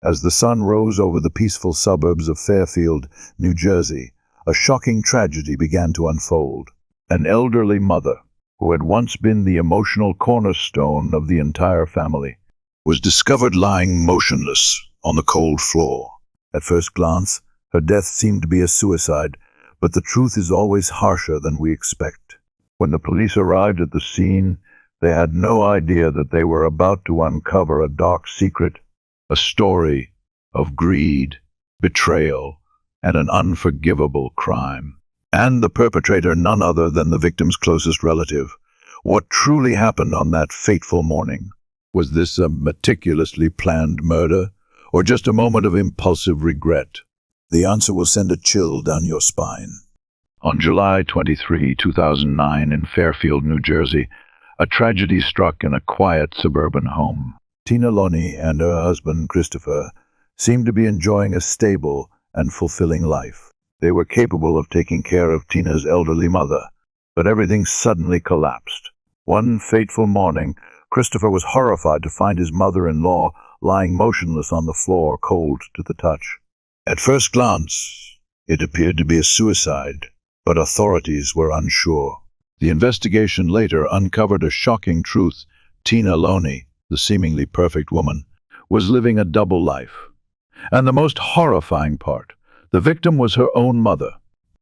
As the sun rose over the peaceful suburbs of Fairfield, New Jersey, a shocking tragedy began to unfold. An elderly mother, who had once been the emotional cornerstone of the entire family, was discovered lying motionless on the cold floor. At first glance, her death seemed to be a suicide, but the truth is always harsher than we expect. When the police arrived at the scene, they had no idea that they were about to uncover a dark secret, a story of greed, betrayal, and an unforgivable crime. And the perpetrator none other than the victim's closest relative. What truly happened on that fateful morning? Was this a meticulously planned murder, or just a moment of impulsive regret? The answer will send a chill down your spine. On July 23, 2009, in Fairfield, New Jersey, a tragedy struck in a quiet suburban home. Tina Loney and her husband, Christopher, seemed to be enjoying a stable and fulfilling life. They were capable of taking care of Tina's elderly mother, but everything suddenly collapsed. One fateful morning, Christopher was horrified to find his mother-in-law lying motionless on the floor, cold to the touch. At first glance, it appeared to be a suicide, but authorities were unsure. The investigation later uncovered a shocking truth. Tina Loney, the seemingly perfect woman, was living a double life. And the most horrifying part, the victim was her own mother.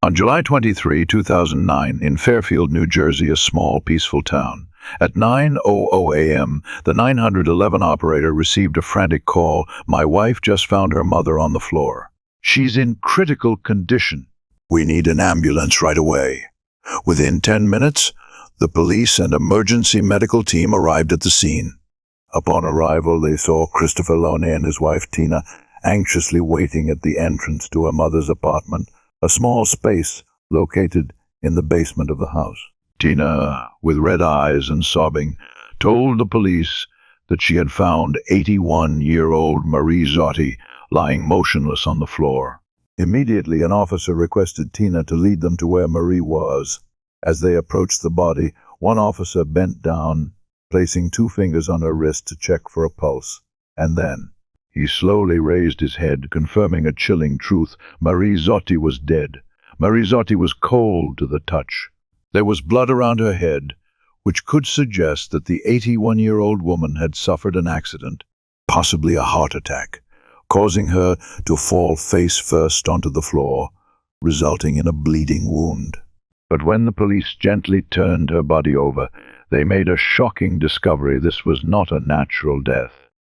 On July 23, 2009, in Fairfield, New Jersey, a small, peaceful town, at 9:00 a.m., the 911 operator received a frantic call. "My wife just found her mother on the floor. She's in critical condition. We need an ambulance right away." Within 10 minutes, the police and emergency medical team arrived at the scene. Upon arrival, they saw Christopher Loney and his wife Tina anxiously waiting at the entrance to her mother's apartment, a small space located in the basement of the house. Tina, with red eyes and sobbing, told the police that she had found 81-year-old Marie Zotti lying motionless on the floor. Immediately, an officer requested Tina to lead them to where Marie was. As they approached the body, one officer bent down, placing 2 fingers on her wrist to check for a pulse. And then he slowly raised his head, confirming a chilling truth. Marie Zotti was dead. Marie Zotti was cold to the touch. There was blood around her head, which could suggest that the 81-year-old woman had suffered an accident, possibly a heart attack, causing her to fall face first onto the floor, resulting in a bleeding wound. But when the police gently turned her body over, they made a shocking discovery. This was not a natural death.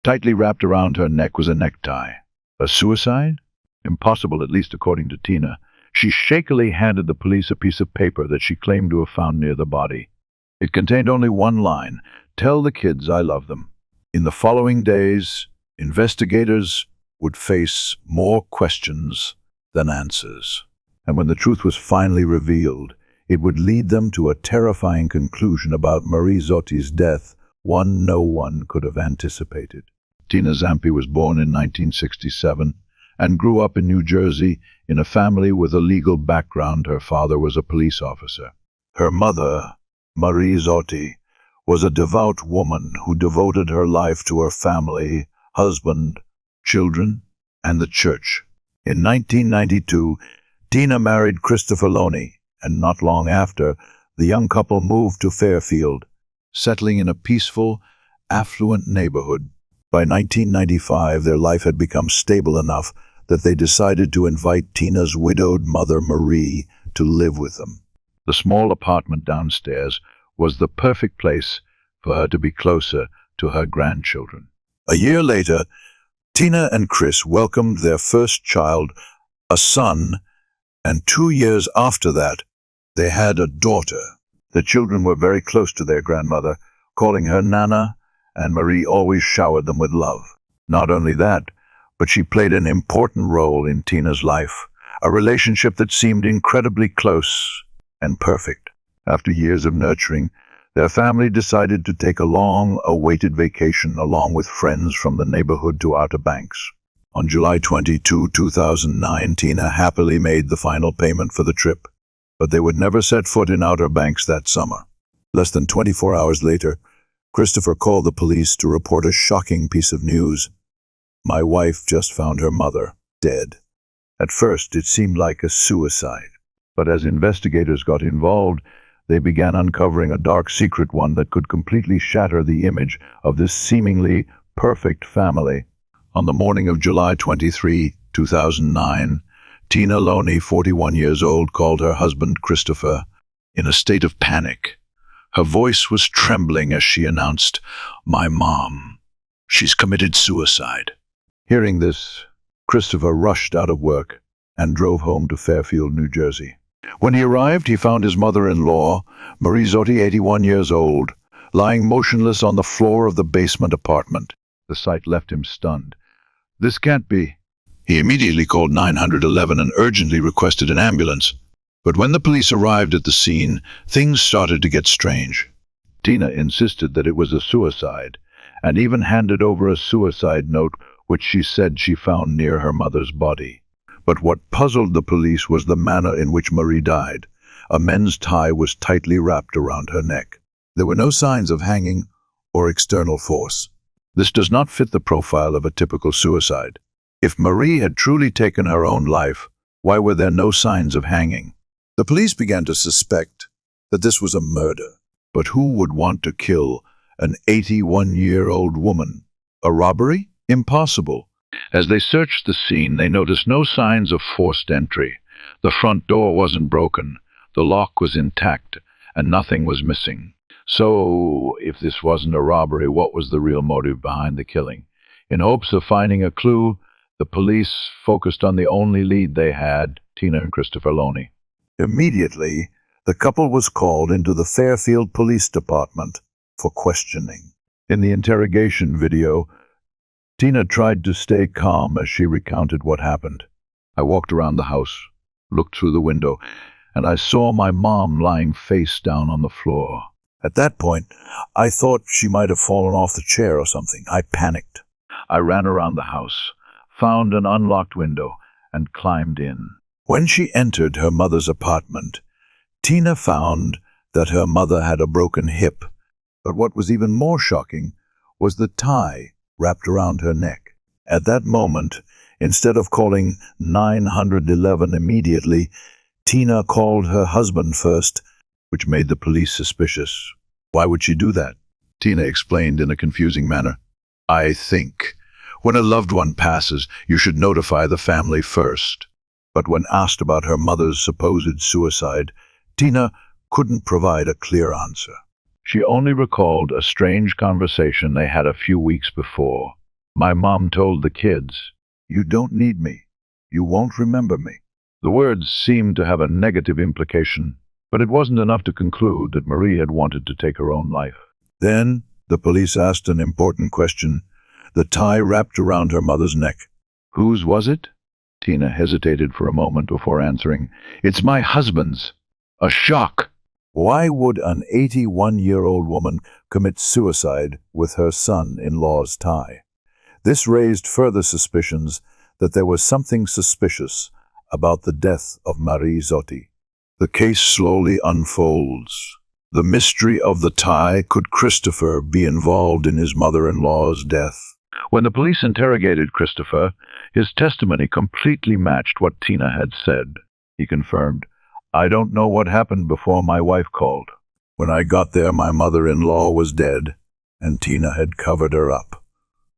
Tightly wrapped around her neck was a necktie. A suicide? Impossible, at least according to Tina. She shakily handed the police a piece of paper that she claimed to have found near the body. It contained only one line: "Tell the kids I love them." In the following days, investigators would face more questions than answers. And when the truth was finally revealed, it would lead them to a terrifying conclusion about Marie Zotti's death, one no one could have anticipated. Tina Zampi was born in 1967 and grew up in New Jersey in a family with a legal background. Her father was a police officer. Her mother, Marie Zotti, was a devout woman who devoted her life to her family, husband, children, and the church. In 1992, Tina married Christopher Loney, and not long after, the young couple moved to Fairfield, settling in a peaceful, affluent neighborhood. By 1995, their life had become stable enough that they decided to invite Tina's widowed mother, Marie, to live with them. The small apartment downstairs was the perfect place for her to be closer to her grandchildren. A year later, Tina and Chris welcomed their first child, a son, and 2 years after that, they had a daughter. The children were very close to their grandmother, calling her Nana, and Marie always showered them with love. Not only that, but she played an important role in Tina's life, a relationship that seemed incredibly close and perfect. After years of nurturing, their family decided to take a long-awaited vacation along with friends from the neighborhood to Outer Banks. On July 22, 2009, Tina happily made the final payment for the trip, but they would never set foot in Outer Banks that summer. Less than 24 hours later, Christopher called the police to report a shocking piece of news. My wife just found her mother, dead. At first, it seemed like a suicide. But as investigators got involved, they began uncovering a dark secret, one that could completely shatter the image of this seemingly perfect family. On the morning of July 23, 2009, Tina Loney, 41 years old, called her husband Christopher in a state of panic. Her voice was trembling as she announced, "My mom. She's committed suicide." Hearing this, Christopher rushed out of work and drove home to Fairfield, New Jersey. When he arrived, he found his mother-in-law, Marie Zotti, 81 years old, lying motionless on the floor of the basement apartment. The sight left him stunned. "This can't be." He immediately called 911 and urgently requested an ambulance. But when the police arrived at the scene, things started to get strange. Tina insisted that it was a suicide, and even handed over a suicide note which she said she found near her mother's body. But what puzzled the police was the manner in which Marie died. A men's tie was tightly wrapped around her neck. There were no signs of hanging or external force. This does not fit the profile of a typical suicide. If Marie had truly taken her own life, why were there no signs of hanging? The police began to suspect that this was a murder. But who would want to kill an 81-year-old woman? A robbery? Impossible. As they searched the scene, they noticed no signs of forced entry. The front door wasn't broken, the lock was intact, and nothing was missing. So, if this wasn't a robbery, what was the real motive behind the killing? In hopes of finding a clue, the police focused on the only lead they had, Tina and Christopher Loney. Immediately, the couple was called into the Fairfield Police Department for questioning. In the interrogation video, Tina tried to stay calm as she recounted what happened. "I walked around the house, looked through the window, and I saw my mom lying face down on the floor. At that point, I thought she might have fallen off the chair or something. I panicked. I ran around the house, found an unlocked window, and climbed in." When she entered her mother's apartment, Tina found that her mother had a broken hip. But what was even more shocking was the tie wrapped around her neck. At that moment, instead of calling 911 immediately, Tina called her husband first, which made the police suspicious. Why would she do that? Tina explained in a confusing manner. "I think when a loved one passes, you should notify the family first." But when asked about her mother's supposed suicide, Tina couldn't provide a clear answer. She only recalled a strange conversation they had a few weeks before. "My mom told the kids, 'You don't need me. You won't remember me.'" The words seemed to have a negative implication, but it wasn't enough to conclude that Marie had wanted to take her own life. Then the police asked an important question. The tie wrapped around her mother's neck. "Whose was it?" Tina hesitated for a moment before answering. "It's my husband's." A shock. Why would an 81-year-old woman commit suicide with her son-in-law's tie? This raised further suspicions that there was something suspicious about the death of Marie Zotti. The case slowly unfolds. The mystery of the tie. Could Christopher be involved in his mother-in-law's death? When the police interrogated Christopher, his testimony completely matched what Tina had said. He confirmed, "I don't know what happened before my wife called. When I got there, my mother-in-law was dead, and Tina had covered her up.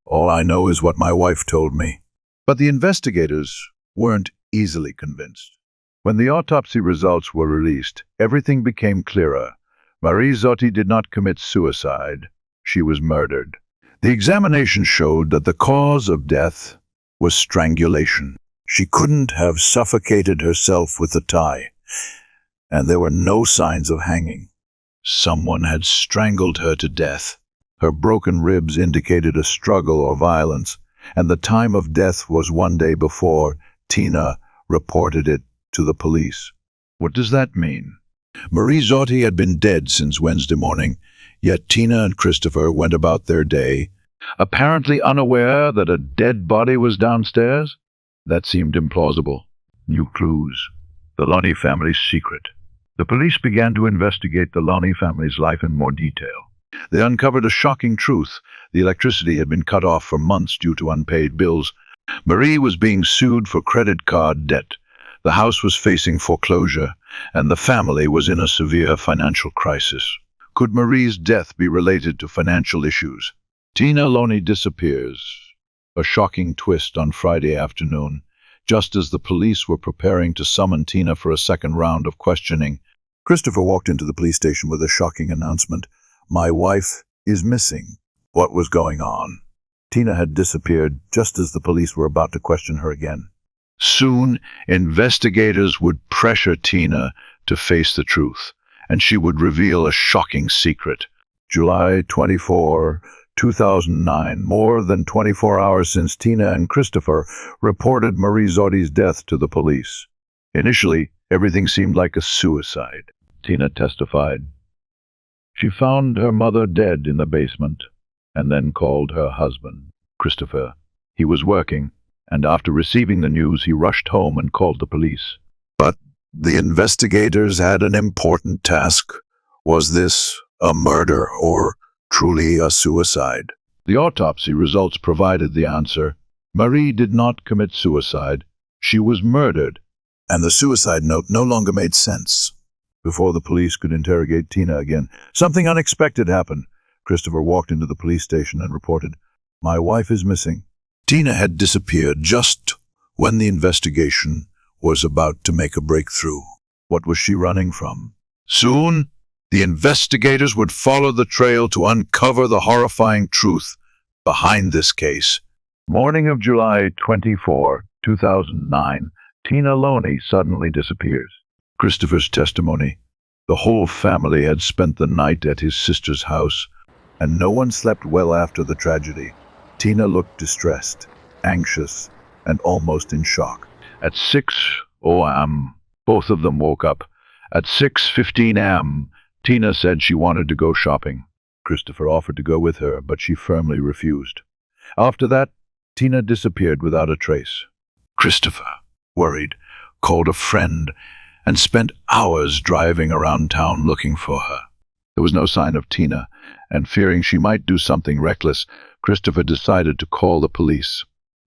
All I know is what my wife told me." But the investigators weren't easily convinced. When the autopsy results were released, everything became clearer. Marie Zotti did not commit suicide. She was murdered. The examination showed that the cause of death was strangulation. She couldn't have suffocated herself with the tie, and there were no signs of hanging. Someone had strangled her to death. Her broken ribs indicated a struggle or violence, and the time of death was one day before Tina reported it to the police. What does that mean? Marie Zotti had been dead since Wednesday morning, yet Tina and Christopher went about their day, apparently unaware that a dead body was downstairs. That seemed implausible. New clues. The Loney family's secret. The police began to investigate the Loney family's life in more detail. They uncovered a shocking truth. The electricity had been cut off for months due to unpaid bills. Marie was being sued for credit card debt. The house was facing foreclosure, and the family was in a severe financial crisis. Could Marie's death be related to financial issues? Tina Loney disappears. A shocking twist on Friday afternoon. Just as the police were preparing to summon Tina for a second round of questioning, Christopher walked into the police station with a shocking announcement. "My wife is missing." What was going on? Tina had disappeared just as the police were about to question her again. Soon, investigators would pressure Tina to face the truth, and she would reveal a shocking secret. July 24, 2009, more than 24 hours since Tina and Christopher reported Marie Zotti's death to the police. Initially, everything seemed like a suicide. Tina testified. She found her mother dead in the basement, and then called her husband, Christopher. He was working, and after receiving the news, he rushed home and called the police. But the investigators had an important task. Was this a murder or truly a suicide? The autopsy results provided the answer. Marie did not commit suicide. She was murdered. And the suicide note no longer made sense. Before the police could interrogate Tina again, something unexpected happened. Christopher walked into the police station and reported, "My wife is missing." Tina had disappeared just when the investigation was about to make a breakthrough. What was she running from? Soon, the investigators would follow the trail to uncover the horrifying truth behind this case. Morning of July 24, 2009, Tina Loney suddenly disappears. Christopher's testimony. The whole family had spent the night at his sister's house, and no one slept well after the tragedy. Tina looked distressed, anxious, and almost in shock. At 6 a.m., both of them woke up. At 6:15 a.m., Tina said she wanted to go shopping. Christopher offered to go with her, but she firmly refused. After that, Tina disappeared without a trace. Christopher, worried, called a friend and spent hours driving around town looking for her. There was no sign of Tina, and fearing she might do something reckless, Christopher decided to call the police.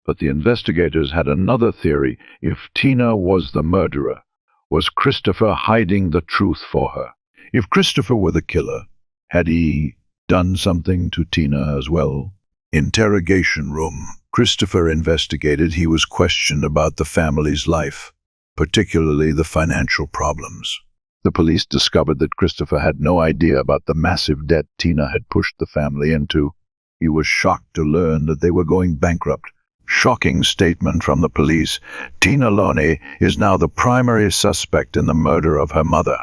But the investigators had another theory. If Tina was the murderer, was Christopher hiding the truth for her? If Christopher were the killer, had he done something to Tina as well? Interrogation room. Christopher investigated. He was questioned about the family's life, particularly the financial problems. The police discovered that Christopher had no idea about the massive debt Tina had pushed the family into. He was shocked to learn that they were going bankrupt. Shocking statement from the police. Tina Loney is now the primary suspect in the murder of her mother.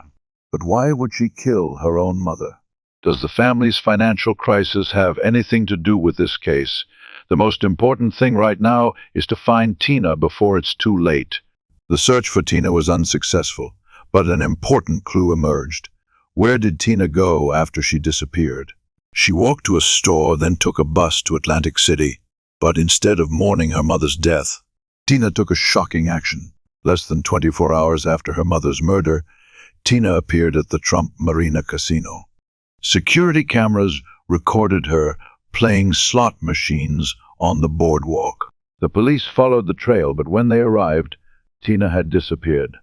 But why would she kill her own mother? Does the family's financial crisis have anything to do with this case? The most important thing right now is to find Tina before it's too late. The search for Tina was unsuccessful, but an important clue emerged. Where did Tina go after she disappeared? She walked to a store, then took a bus to Atlantic City. But instead of mourning her mother's death, Tina took a shocking action. Less than 24 hours after her mother's murder, Tina appeared at the Trump Marina Casino. Security cameras recorded her playing slot machines on the boardwalk. The police followed the trail, but when they arrived, Tina had disappeared.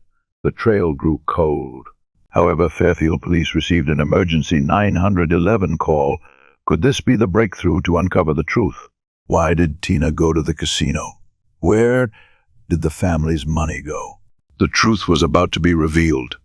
The trail grew cold. However, Fairfield police received an emergency 911 call. Could this be the breakthrough to uncover the truth? Why did Tina go to the casino? Where did the family's money go? The truth was about to be revealed.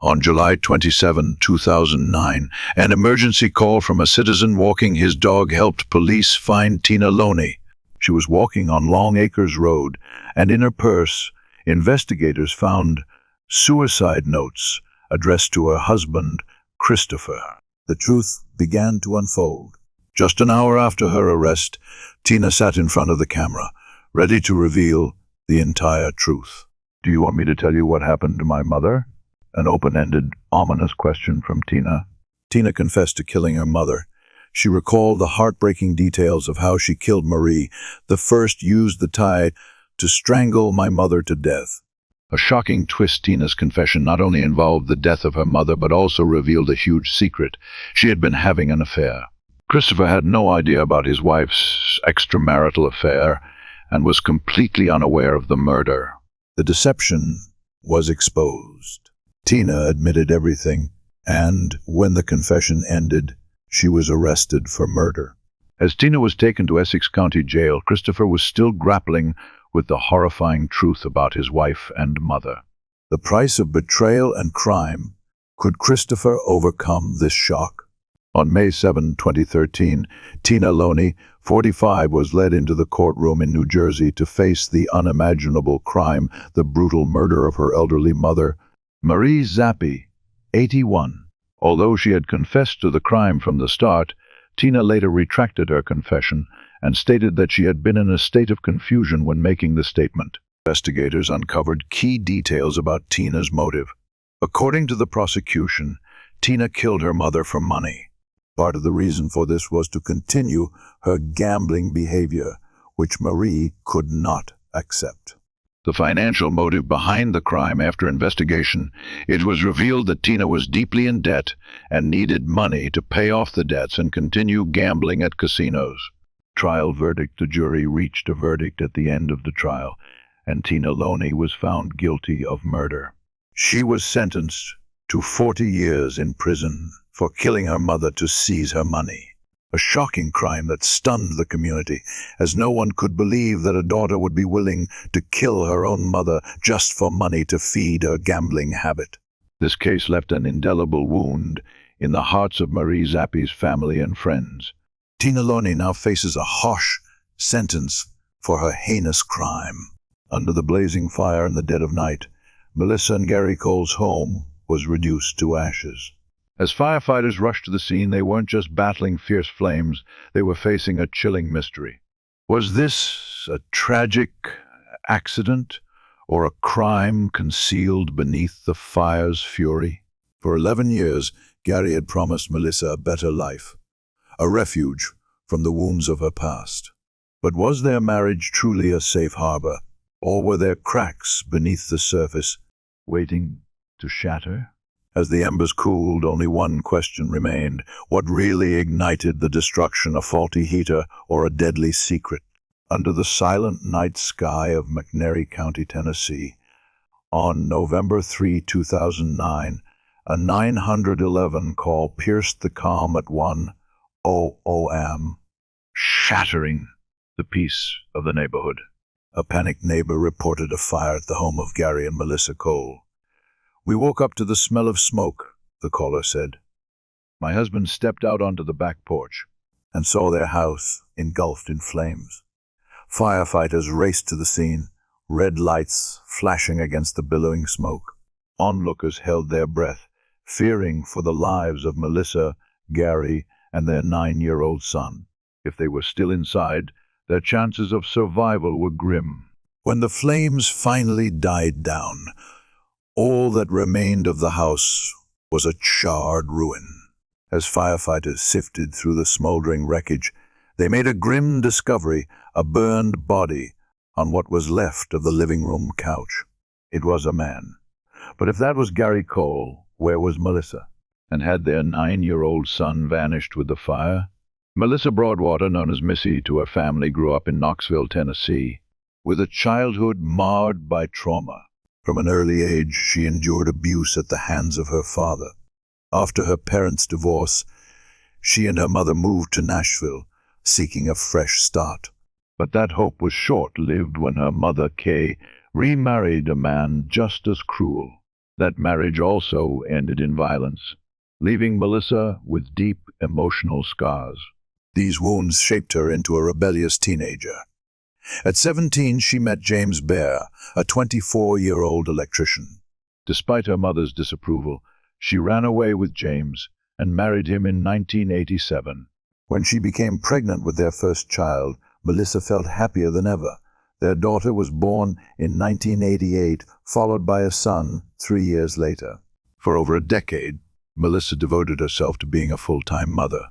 On July 27, 2009, an emergency call from a citizen walking his dog helped police find Tina Loney. She was walking on Long Acres Road, and in her purse, investigators found suicide notes addressed to her husband, Christopher. The truth began to unfold. Just an hour after her arrest, Tina sat in front of the camera, ready to reveal the entire truth. "Do you want me to tell you what happened to my mother?" An open-ended, ominous question from Tina. Tina confessed to killing her mother. She recalled the heartbreaking details of how she killed Marie. The first used the tie to strangle my mother to death. A shocking twist. Tina's confession not only involved the death of her mother, but also revealed a huge secret. She had been having an affair. Christopher had no idea about his wife's extramarital affair and was completely unaware of the murder. The deception was exposed. Tina admitted everything, and when the confession ended, she was arrested for murder. As Tina was taken to Essex County Jail, Christopher was still grappling with the horrifying truth about his wife and mother. The price of betrayal and crime. Could Christopher overcome this shock? On May 7, 2013, Tina Loney, 45, was led into the courtroom in New Jersey to face the unimaginable crime, the brutal murder of her elderly mother, Marie Zappi, 81. Although she had confessed to the crime from the start, Tina later retracted her confession and stated that she had been in a state of confusion when making the statement. Investigators uncovered key details about Tina's motive. According to the prosecution, Tina killed her mother for money. Part of the reason for this was to continue her gambling behavior, which Marie could not accept. The financial motive behind the crime. After investigation, it was revealed that Tina was deeply in debt and needed money to pay off the debts and continue gambling at casinos. Trial verdict. The jury reached a verdict at the end of the trial, and Tina Loney was found guilty of murder. She was sentenced to 40 years in prison for killing her mother to seize her money. A shocking crime that stunned the community, as no one could believe that a daughter would be willing to kill her own mother just for money to feed her gambling habit. This case left an indelible wound in the hearts of Marie Zappi's family and friends. Tina Loney now faces a harsh sentence for her heinous crime. Under the blazing fire in the dead of night, Melissa and Gary Cole's home was reduced to ashes. As firefighters rushed to the scene, they weren't just battling fierce flames, they were facing a chilling mystery. Was this a tragic accident or a crime concealed beneath the fire's fury? For 11 years, Gary had promised Melissa a better life, a refuge from the wounds of her past. But was their marriage truly a safe harbor, or were there cracks beneath the surface, waiting to shatter? As the embers cooled, only one question remained. What really ignited the destruction? A faulty heater or a deadly secret? Under the silent night sky of McNairy County, Tennessee, on November 3, 2009, a 911 call pierced the calm at 1:00 a.m., shattering the peace of the neighborhood. A panicked neighbor reported a fire at the home of Gary and Melissa Cole. "We woke up to the smell of smoke," the caller said. "My husband stepped out onto the back porch and saw their house engulfed in flames." Firefighters raced to the scene, red lights flashing against the billowing smoke. Onlookers held their breath, fearing for the lives of Melissa, Gary, and their 9-year-old son. If they were still inside, their chances of survival were grim. When the flames finally died down, all that remained of the house was a charred ruin. As firefighters sifted through the smoldering wreckage, they made a grim discovery, a burned body on what was left of the living room couch. It was a man. But if that was Gary Cole, where was Melissa? And had their 9-year-old son vanished with the fire? Melissa Broadwater, known as Missy to her family, grew up in Knoxville, Tennessee, with a childhood marred by trauma. From an early age, she endured abuse at the hands of her father. After her parents' divorce, she and her mother moved to Nashville, seeking a fresh start. But that hope was short-lived when her mother, Kay, remarried a man just as cruel. That marriage also ended in violence, leaving Melissa with deep emotional scars. These wounds shaped her into a rebellious teenager. At 17, she met James Bear, a 24-year-old electrician. Despite her mother's disapproval, she ran away with James and married him in 1987. When she became pregnant with their first child, Melissa felt happier than ever. Their daughter was born in 1988, followed by a son 3 years later. For over a decade, Melissa devoted herself to being a full-time mother.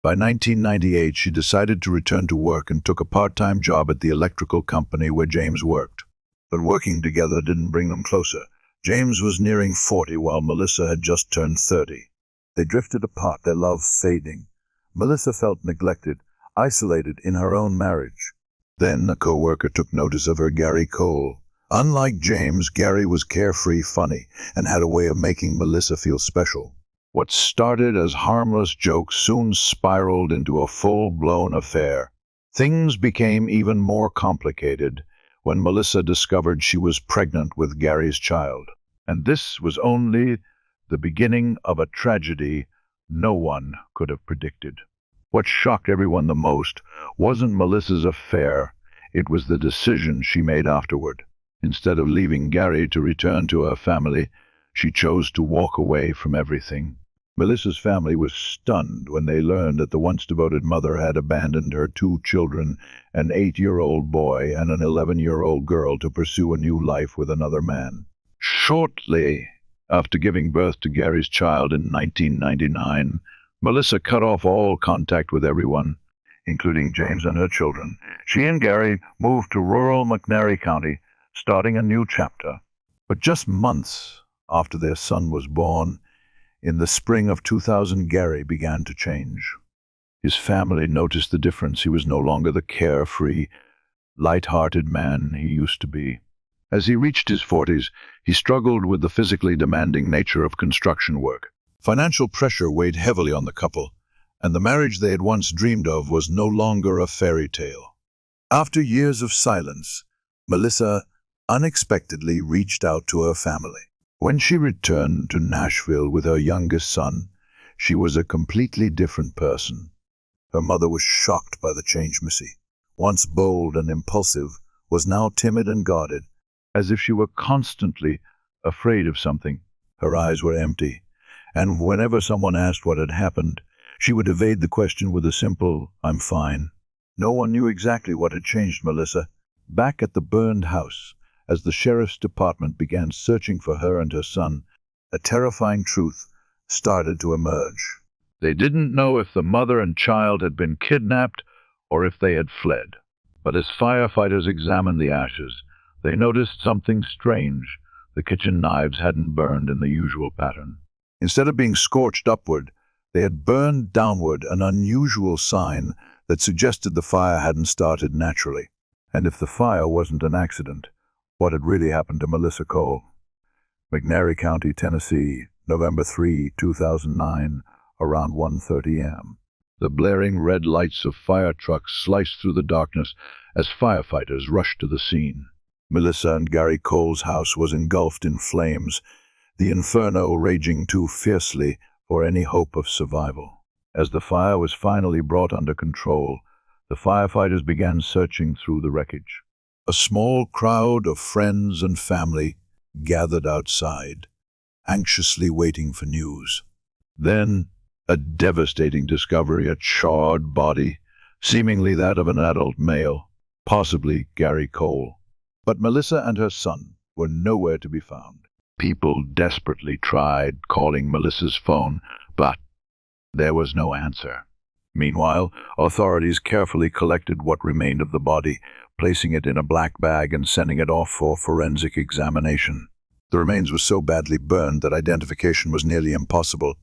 By 1998, she decided to return to work and took a part-time job at the electrical company where James worked. But working together didn't bring them closer. James was nearing 40 while Melissa had just turned 30. They drifted apart, their love fading. Melissa felt neglected, isolated in her own marriage. Then a co-worker took notice of her, Gary Cole. Unlike James, Gary was carefree, funny, and had a way of making Melissa feel special. What started as harmless jokes soon spiraled into a full-blown affair. Things became even more complicated when Melissa discovered she was pregnant with Gary's child. And this was only the beginning of a tragedy no one could have predicted. What shocked everyone the most wasn't Melissa's affair, it was the decision she made afterward. Instead of leaving Gary to return to her family, she chose to walk away from everything. Melissa's family was stunned when they learned that the once devoted mother had abandoned her 2 children, an 8-year-old boy and an 11-year-old girl, to pursue a new life with another man. Shortly after giving birth to Gary's child in 1999, Melissa cut off all contact with everyone, including James and her children. She and Gary moved to rural McNairy County, starting a new chapter. But just months after their son was born, in the spring of 2000, Gary began to change. His family noticed the difference. He was no longer the carefree, light-hearted man he used to be. As he reached his 40s, he struggled with the physically demanding nature of construction work. Financial pressure weighed heavily on the couple, and the marriage they had once dreamed of was no longer a fairy tale. After years of silence, Melissa unexpectedly reached out to her family. When she returned to Nashville with her youngest son, she was a completely different person. Her mother was shocked by the change. Missy, once bold and impulsive, was now timid and guarded, as if she were constantly afraid of something. Her eyes were empty, and whenever someone asked what had happened, she would evade the question with a simple, "I'm fine." No one knew exactly what had changed Melissa. Back at the burned house, as the sheriff's department began searching for her and her son, a terrifying truth started to emerge. They didn't know if the mother and child had been kidnapped or if they had fled. But as firefighters examined the ashes, they noticed something strange. The kitchen knives hadn't burned in the usual pattern. Instead of being scorched upward, they had burned downward, an unusual sign that suggested the fire hadn't started naturally. And if the fire wasn't an accident, what had really happened to Melissa Cole? McNairy County, Tennessee, November 3, 2009, around 1:30 a.m. The blaring red lights of fire trucks sliced through the darkness as firefighters rushed to the scene. Melissa and Gary Cole's house was engulfed in flames, the inferno raging too fiercely for any hope of survival. As the fire was finally brought under control, the firefighters began searching through the wreckage. A small crowd of friends and family gathered outside, anxiously waiting for news. Then, a devastating discovery: a charred body, seemingly that of an adult male, possibly Gary Cole. But Melissa and her son were nowhere to be found. People desperately tried calling Melissa's phone, but there was no answer. Meanwhile, authorities carefully collected what remained of the body, placing it in a black bag and sending it off for forensic examination. The remains were so badly burned that identification was nearly impossible.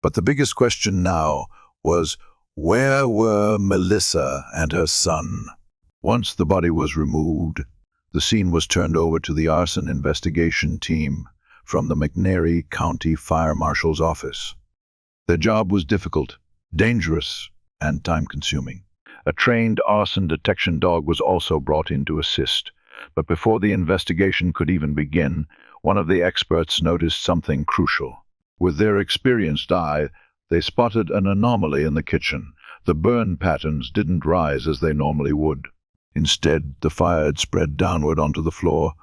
But the biggest question now was, where were Melissa and her son? Once the body was removed, the scene was turned over to the arson investigation team from the McNairy County Fire Marshal's office. Their job was difficult, dangerous, and time-consuming. A trained arson detection dog was also brought in to assist. But before the investigation could even begin, one of the experts noticed something crucial. With their experienced eye, they spotted an anomaly in the kitchen. The burn patterns didn't rise as they normally would. Instead, the fire had spread downward onto the floor,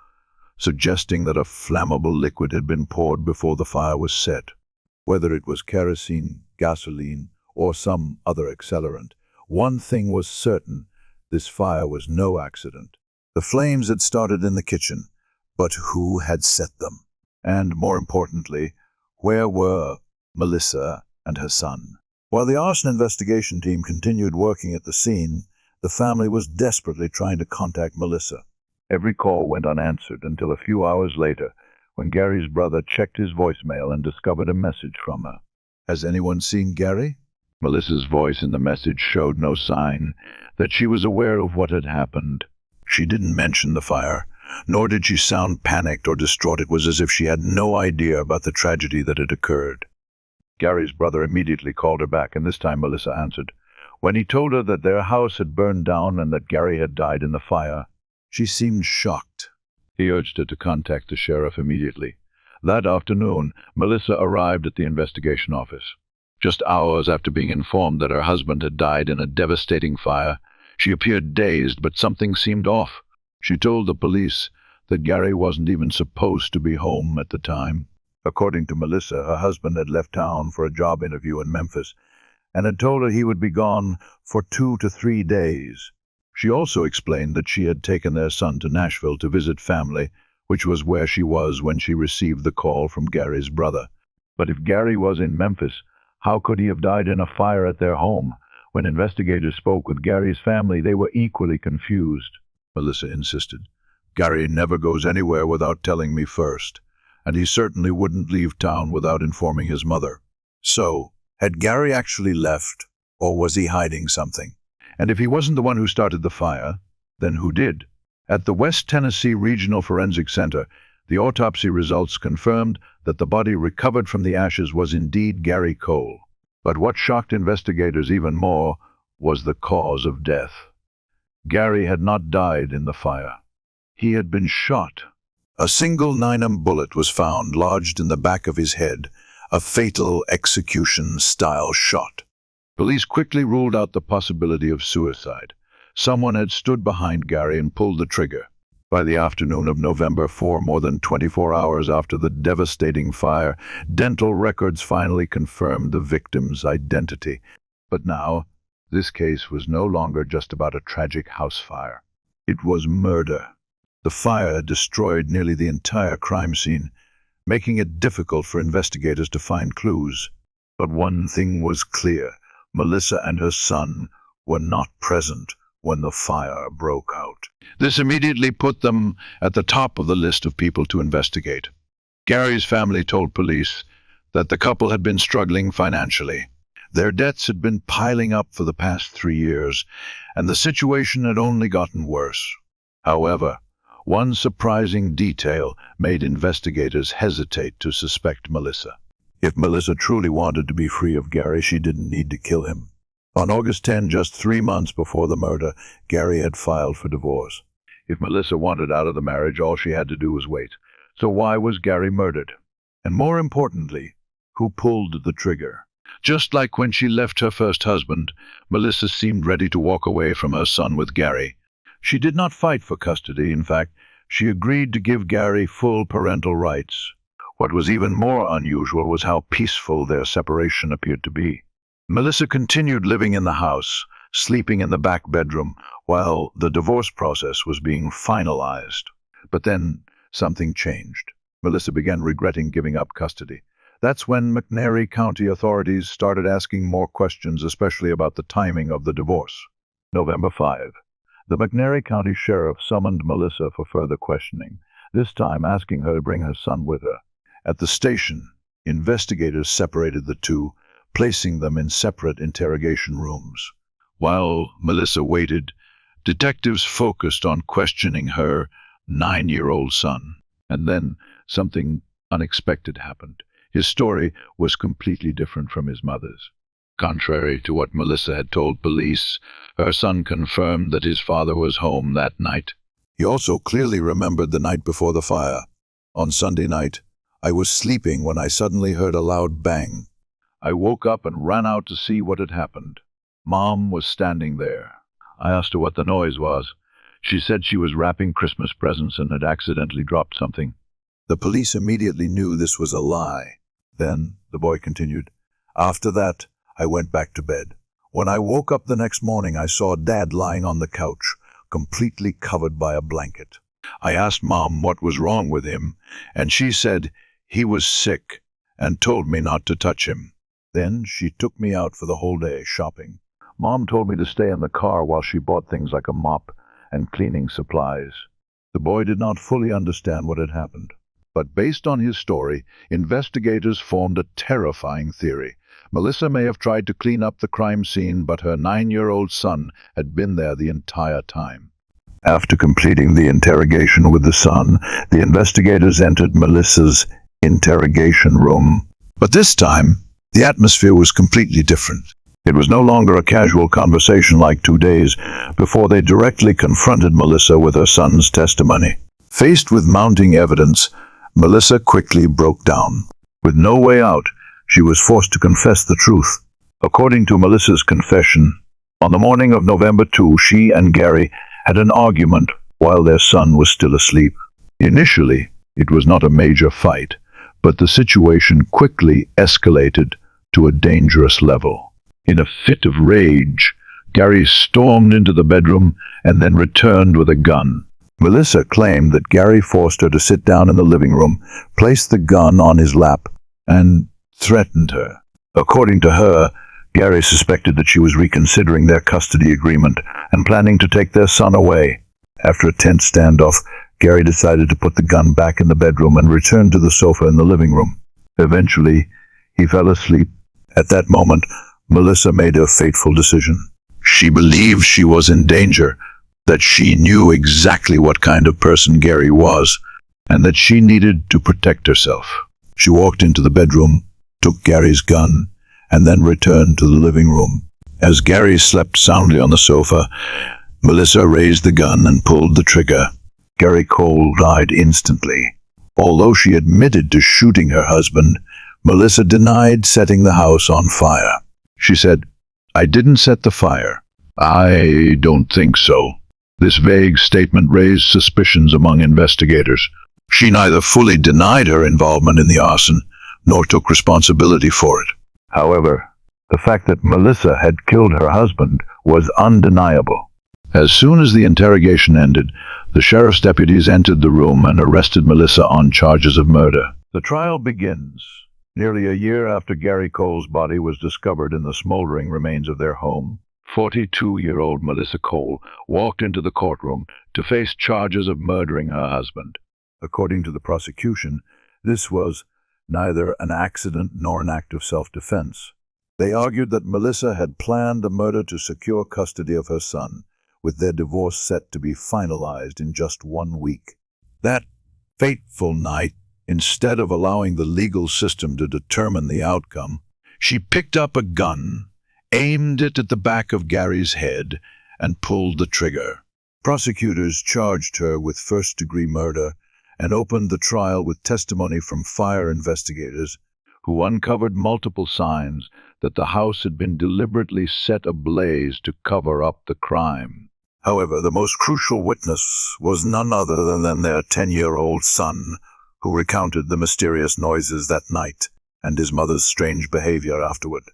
suggesting that a flammable liquid had been poured before the fire was set. Whether it was kerosene, gasoline, or some other accelerant, one thing was certain: this fire was no accident. The flames had started in the kitchen, but who had set them? And more importantly, where were Melissa and her son? While the arson investigation team continued working at the scene, the family was desperately trying to contact Melissa. Every call went unanswered until a few hours later, when Gary's brother checked his voicemail and discovered a message from her. "Has anyone seen Gary?" Melissa's voice in the message showed no sign that she was aware of what had happened. She didn't mention the fire, nor did she sound panicked or distraught. It was as if she had no idea about the tragedy that had occurred. Gary's brother immediately called her back, and this time Melissa answered. When he told her that their house had burned down and that Gary had died in the fire, she seemed shocked. He urged her to contact the sheriff immediately. That afternoon, Melissa arrived at the investigation office. Just hours after being informed that her husband had died in a devastating fire, she appeared dazed, but something seemed off. She told the police that Gary wasn't even supposed to be home at the time. According to Melissa, her husband had left town for a job interview in Memphis and had told her he would be gone for 2 to 3 days. She also explained that she had taken their son to Nashville to visit family, which was where she was when she received the call from Gary's brother. But if Gary was in Memphis, how could he have died in a fire at their home? When investigators spoke with Gary's family, they were equally confused. Melissa insisted. "Gary never goes anywhere without telling me first, and he certainly wouldn't leave town without informing his mother." So, had Gary actually left, or was he hiding something? And if he wasn't the one who started the fire, then who did? At the West Tennessee Regional Forensic Center, the autopsy results confirmed that the body recovered from the ashes was indeed Gary Cole. But what shocked investigators even more was the cause of death. Gary had not died in the fire. He had been shot. A single 9mm bullet was found lodged in the back of his head, a fatal execution-style shot. Police quickly ruled out the possibility of suicide. Someone had stood behind Gary and pulled the trigger. By the afternoon of November 4, more than 24 hours after the devastating fire, dental records finally confirmed the victim's identity. But now, this case was no longer just about a tragic house fire. It was murder. The fire had destroyed nearly the entire crime scene, making it difficult for investigators to find clues. But one thing was clear. Melissa and her son were not present when the fire broke out. This immediately put them at the top of the list of people to investigate. Gary's family told police that the couple had been struggling financially. Their debts had been piling up for the past 3 years, and the situation had only gotten worse. However, one surprising detail made investigators hesitate to suspect Melissa. If Melissa truly wanted to be free of Gary, she didn't need to kill him. On August 10, just 3 months before the murder, Gary had filed for divorce. If Melissa wanted out of the marriage, all she had to do was wait. So why was Gary murdered? And more importantly, who pulled the trigger? Just like when she left her first husband, Melissa seemed ready to walk away from her son with Gary. She did not fight for custody. In fact, she agreed to give Gary full parental rights. What was even more unusual was how peaceful their separation appeared to be. Melissa continued living in the house, sleeping in the back bedroom, while the divorce process was being finalized. But then something changed. Melissa began regretting giving up custody. That's when McNairy County authorities started asking more questions, especially about the timing of the divorce. November 5. The McNairy County Sheriff summoned Melissa for further questioning, this time asking her to bring her son with her. At the station, investigators separated the two, placing them in separate interrogation rooms. While Melissa waited, detectives focused on questioning her 9-year-old son. And then something unexpected happened. His story was completely different from his mother's. Contrary to what Melissa had told police, her son confirmed that his father was home that night. He also clearly remembered the night before the fire. On Sunday night, I was sleeping when I suddenly heard a loud bang. I woke up and ran out to see what had happened. Mom was standing there. I asked her what the noise was. She said she was wrapping Christmas presents and had accidentally dropped something. The police immediately knew this was a lie. Then, the boy continued, after that, I went back to bed. When I woke up the next morning, I saw Dad lying on the couch, completely covered by a blanket. I asked Mom what was wrong with him, and she said he was sick and told me not to touch him. Then she took me out for the whole day shopping. Mom told me to stay in the car while she bought things like a mop and cleaning supplies. The boy did not fully understand what had happened. But based on his story, investigators formed a terrifying theory. Melissa may have tried to clean up the crime scene, but her 9-year-old son had been there the entire time. After completing the interrogation with the son, the investigators entered Melissa's interrogation room. But this time, the atmosphere was completely different. It was no longer a casual conversation like 2 days before they directly confronted Melissa with her son's testimony. Faced with mounting evidence, Melissa quickly broke down. With no way out, she was forced to confess the truth. According to Melissa's confession, on the morning of November 2, she and Gary had an argument while their son was still asleep. Initially, it was not a major fight, but the situation quickly escalated to a dangerous level. In a fit of rage, Gary stormed into the bedroom and then returned with a gun. Melissa claimed that Gary forced her to sit down in the living room, placed the gun on his lap, and threatened her. According to her, Gary suspected that she was reconsidering their custody agreement and planning to take their son away. After a tense standoff, Gary decided to put the gun back in the bedroom and returned to the sofa in the living room. Eventually, he fell asleep. At that moment, Melissa made a fateful decision. She believed she was in danger, that she knew exactly what kind of person Gary was, and that she needed to protect herself. She walked into the bedroom, took Gary's gun, and then returned to the living room. As Gary slept soundly on the sofa, Melissa raised the gun and pulled the trigger. Gary Cole died instantly. Although she admitted to shooting her husband, Melissa denied setting the house on fire. She said, "I didn't set the fire." "I don't think so." This vague statement raised suspicions among investigators. She neither fully denied her involvement in the arson, nor took responsibility for it. However, the fact that Melissa had killed her husband was undeniable. As soon as the interrogation ended, the sheriff's deputies entered the room and arrested Melissa on charges of murder. The trial begins. Nearly a year after Gary Cole's body was discovered in the smoldering remains of their home, 42-year-old Melissa Cole walked into the courtroom to face charges of murdering her husband. According to the prosecution, this was neither an accident nor an act of self-defense. They argued that Melissa had planned the murder to secure custody of her son, with their divorce set to be finalized in just 1 week. That fateful night, instead of allowing the legal system to determine the outcome, she picked up a gun, aimed it at the back of Gary's head, and pulled the trigger. Prosecutors charged her with first-degree murder and opened the trial with testimony from fire investigators who uncovered multiple signs that the house had been deliberately set ablaze to cover up the crime. However, the most crucial witness was none other than their 10-year-old son, who recounted the mysterious noises that night and his mother's strange behavior afterward.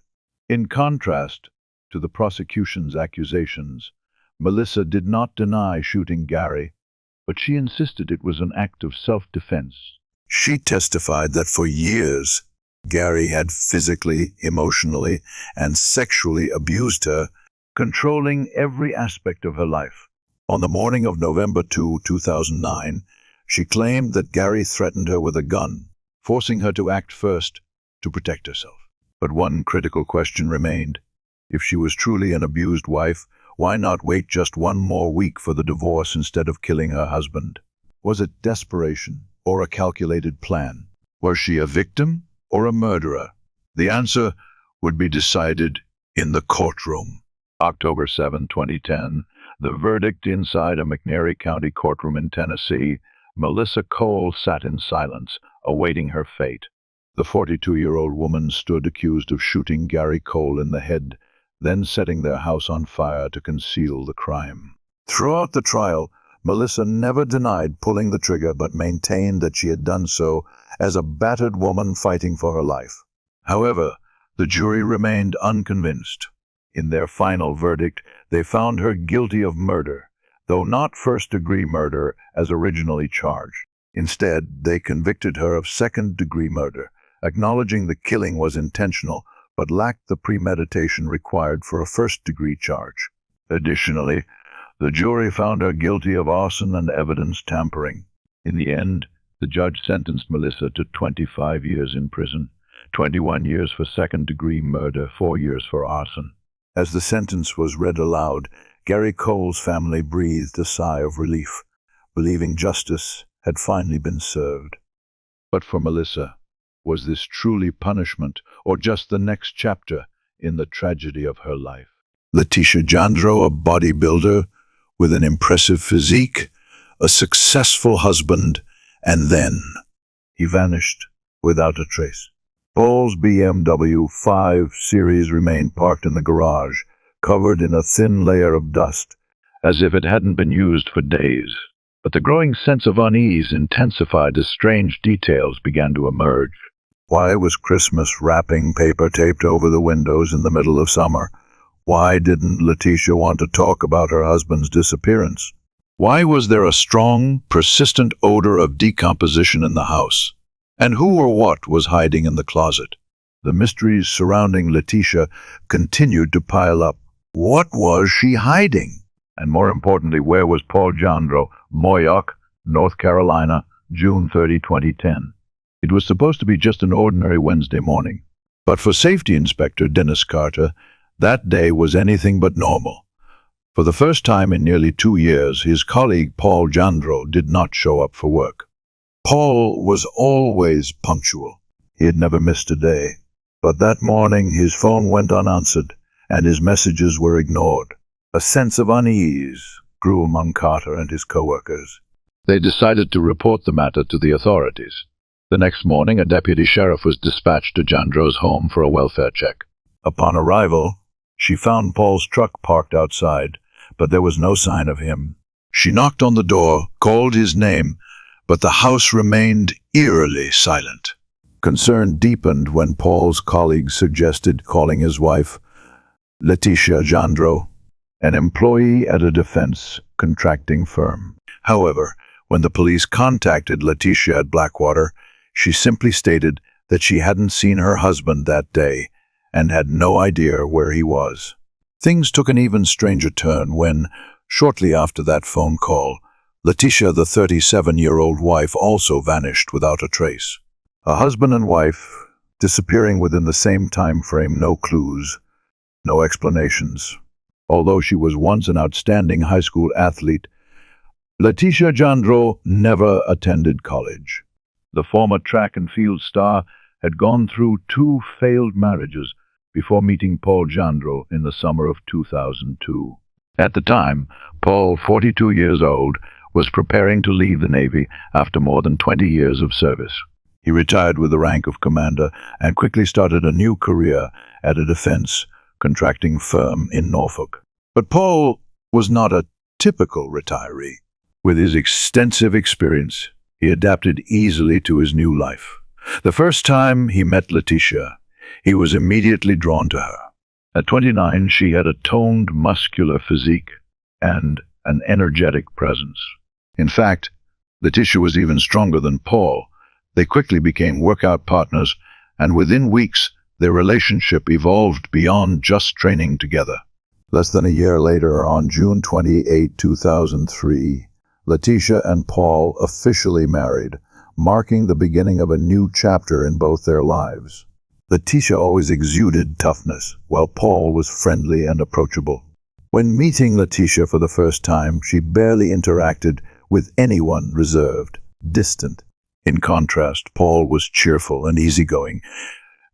In contrast to the prosecution's accusations, Melissa did not deny shooting Gary, but she insisted it was an act of self-defense. She testified that for years, Gary had physically, emotionally, and sexually abused her, controlling every aspect of her life. On the morning of November 2, 2009, she claimed that Gary threatened her with a gun, forcing her to act first to protect herself. But one critical question remained. If she was truly an abused wife, why not wait just 1 more week for the divorce instead of killing her husband? Was it desperation or a calculated plan? Was she a victim or a murderer? The answer would be decided in the courtroom. October 7, 2010, the verdict inside a McNairy County courtroom in Tennessee. Melissa Cole sat in silence, awaiting her fate. The 42-year-old woman stood accused of shooting Gary Cole in the head, then setting their house on fire to conceal the crime. Throughout the trial, Melissa never denied pulling the trigger but maintained that she had done so as a battered woman fighting for her life. However, the jury remained unconvinced. In their final verdict, they found her guilty of murder, though not first-degree murder as originally charged. Instead, they convicted her of second-degree murder, acknowledging the killing was intentional but lacked the premeditation required for a first-degree charge. Additionally, The jury found her guilty of arson and evidence tampering. In the end, the judge sentenced Melissa to 25 years in prison, 21 years for second-degree murder, 4 years for arson. As the sentence was read aloud, Gary Cole's family breathed a sigh of relief, believing justice had finally been served. But for Melissa, was this truly punishment or just the next chapter in the tragedy of her life? Letitia Jandro, a bodybuilder with an impressive physique, a successful husband, and then he vanished without a trace. Paul's BMW 5 Series remained parked in the garage, covered in a thin layer of dust, as if it hadn't been used for days. But the growing sense of unease intensified as strange details began to emerge. Why was Christmas wrapping paper taped over the windows in the middle of summer? Why didn't Letitia want to talk about her husband's disappearance? Why was there a strong, persistent odor of decomposition in the house? And who or what was hiding in the closet? The mysteries surrounding Letitia continued to pile up. What was she hiding? And more importantly, where was Paul Jandro, Moyock, North Carolina, June 30, 2010? It was supposed to be just an ordinary Wednesday morning. But for Safety Inspector Dennis Carter, that day was anything but normal. For the first time in nearly 2 years, his colleague Paul Jandro did not show up for work. Paul was always punctual. He had never missed a day. But that morning his phone went unanswered, and his messages were ignored. A sense of unease grew among Carter and his coworkers. They decided to report the matter to the authorities. The next morning, a deputy sheriff was dispatched to Jandro's home for a welfare check. Upon arrival, she found Paul's truck parked outside, but there was no sign of him. She knocked on the door, called his name, but the house remained eerily silent. Concern deepened when Paul's colleagues suggested calling his wife, Letitia Jandro, an employee at a defense contracting firm. However, when the police contacted Letitia at Blackwater, she simply stated that she hadn't seen her husband that day and had no idea where he was. Things took an even stranger turn when, shortly after that phone call, Letitia, the 37-year-old wife, also vanished without a trace. A husband and wife disappearing within the same time frame, no clues, no explanations. Although she was once an outstanding high school athlete, Letitia Jandro never attended college. The former track and field star had gone through 2 failed marriages before meeting Paul Jandro in the summer of 2002. At the time, Paul, 42 years old, was preparing to leave the Navy after more than 20 years of service. He retired with the rank of commander and quickly started a new career at a defense contracting firm in Norfolk. But Paul was not a typical retiree. With his extensive experience, he adapted easily to his new life. The first time he met Letitia, he was immediately drawn to her. At 29, she had a toned, muscular physique and an energetic presence. In fact, Letitia was even stronger than Paul. They quickly became workout partners, and within weeks, their relationship evolved beyond just training together. Less than a year later, on June 28, 2003, Letitia and Paul officially married, marking the beginning of a new chapter in both their lives. Letitia always exuded toughness, while Paul was friendly and approachable. When meeting Letitia for the first time, she barely interacted with anyone, reserved, distant. In contrast, Paul was cheerful and easygoing.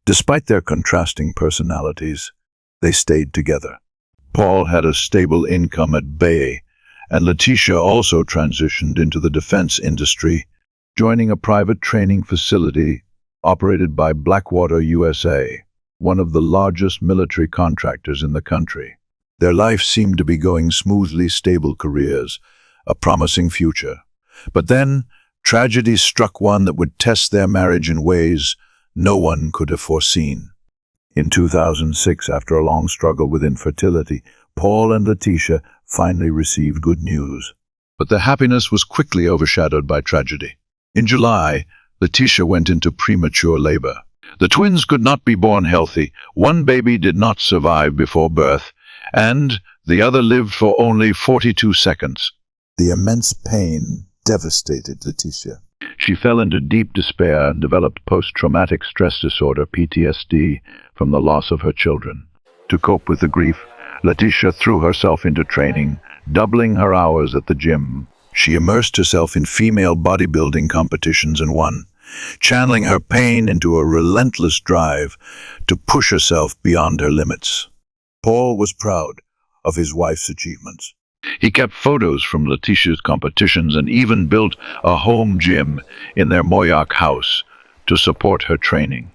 Despite their contrasting personalities, they stayed together. Paul had a stable income at Bay, and Letitia also transitioned into the defense industry, joining a private training facility operated by Blackwater USA, one of the largest military contractors in the country. Their life seemed to be going smoothly, stable careers, a promising future. But then, tragedy struck, one that would test their marriage in ways no one could have foreseen. In 2006, after a long struggle with infertility, Paul and Letitia finally received good news. But the happiness was quickly overshadowed by tragedy. In July, Letitia went into premature labor. The twins could not be born healthy, one baby did not survive before birth, and The other lived for only 42 seconds. The immense pain devastated Letitia. She fell into deep despair and developed post-traumatic stress disorder, PTSD, from the loss of her children. To cope with the grief, Letitia threw herself into training, doubling her hours at the gym. She immersed herself in female bodybuilding competitions and won, channeling her pain into a relentless drive to push herself beyond her limits. Paul was proud of his wife's achievements. He kept photos from Letitia's competitions and even built a home gym in their Moyoc house to support her training.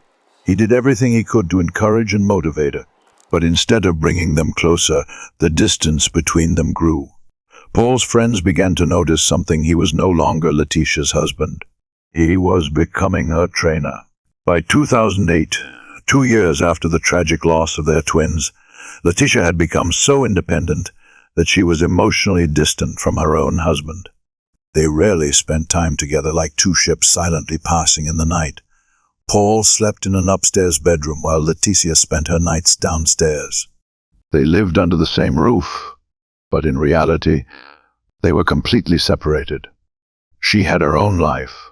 He did everything he could to encourage and motivate her, but instead of bringing them closer, the distance between them grew. Paul's friends began to notice something. He was no longer Letitia's husband. He was becoming her trainer. By 2008, 2 years after the tragic loss of their twins, Letitia had become so independent that she was emotionally distant from her own husband. They rarely spent time together, like two ships silently passing in the night. Paul slept in an upstairs bedroom while Letitia spent her nights downstairs. They lived under the same roof, but in reality, they were completely separated. She had her own life.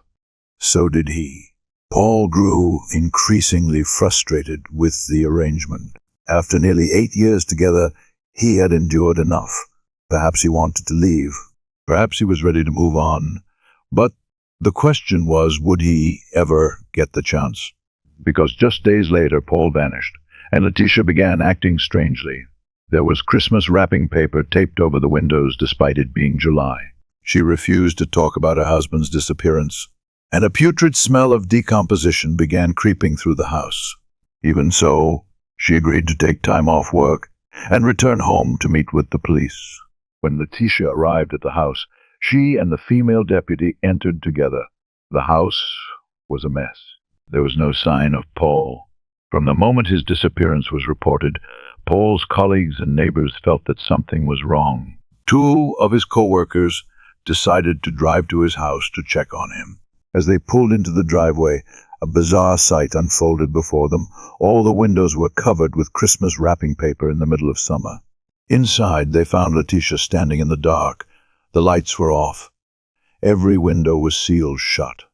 So did he. Paul grew increasingly frustrated with the arrangement. After nearly 8 years together, he had endured enough. Perhaps he wanted to leave. Perhaps he was ready to move on. But the question was, would he ever get the chance? Because just days later, Paul vanished, and Letitia began acting strangely. There was Christmas wrapping paper taped over the windows despite it being July. She refused to talk about her husband's disappearance, and a putrid smell of decomposition began creeping through the house. Even so, she agreed to take time off work and return home to meet with the police. When Letitia arrived at the house, she and the female deputy entered together. The house was a mess. There was no sign of Paul. From the moment his disappearance was reported, Paul's colleagues and neighbors felt that something was wrong. 2 of his co-workers decided to drive to his house to check on him. As they pulled into the driveway, a bizarre sight unfolded before them. All the windows were covered with Christmas wrapping paper in the middle of summer. Inside, they found Letitia standing in the dark. The lights were off. Every window was sealed shut.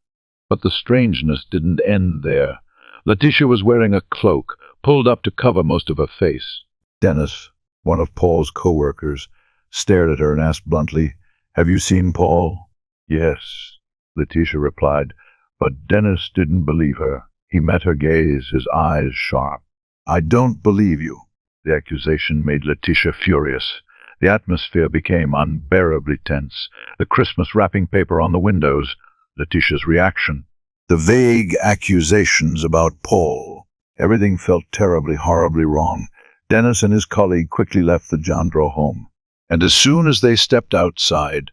But the strangeness didn't end there. Letitia was wearing a cloak, pulled up to cover most of her face. Dennis, one of Paul's co-workers, stared at her and asked bluntly, "Have you seen Paul?" "Yes," Letitia replied, but Dennis didn't believe her. He met her gaze, his eyes sharp. "I don't believe you." The accusation made Letitia furious. The atmosphere became unbearably tense. The Christmas wrapping paper on the windows, Letitia's reaction. The vague accusations about Paul. Everything felt terribly, horribly wrong. Dennis and his colleague quickly left the Jandro home. And as soon as they stepped outside,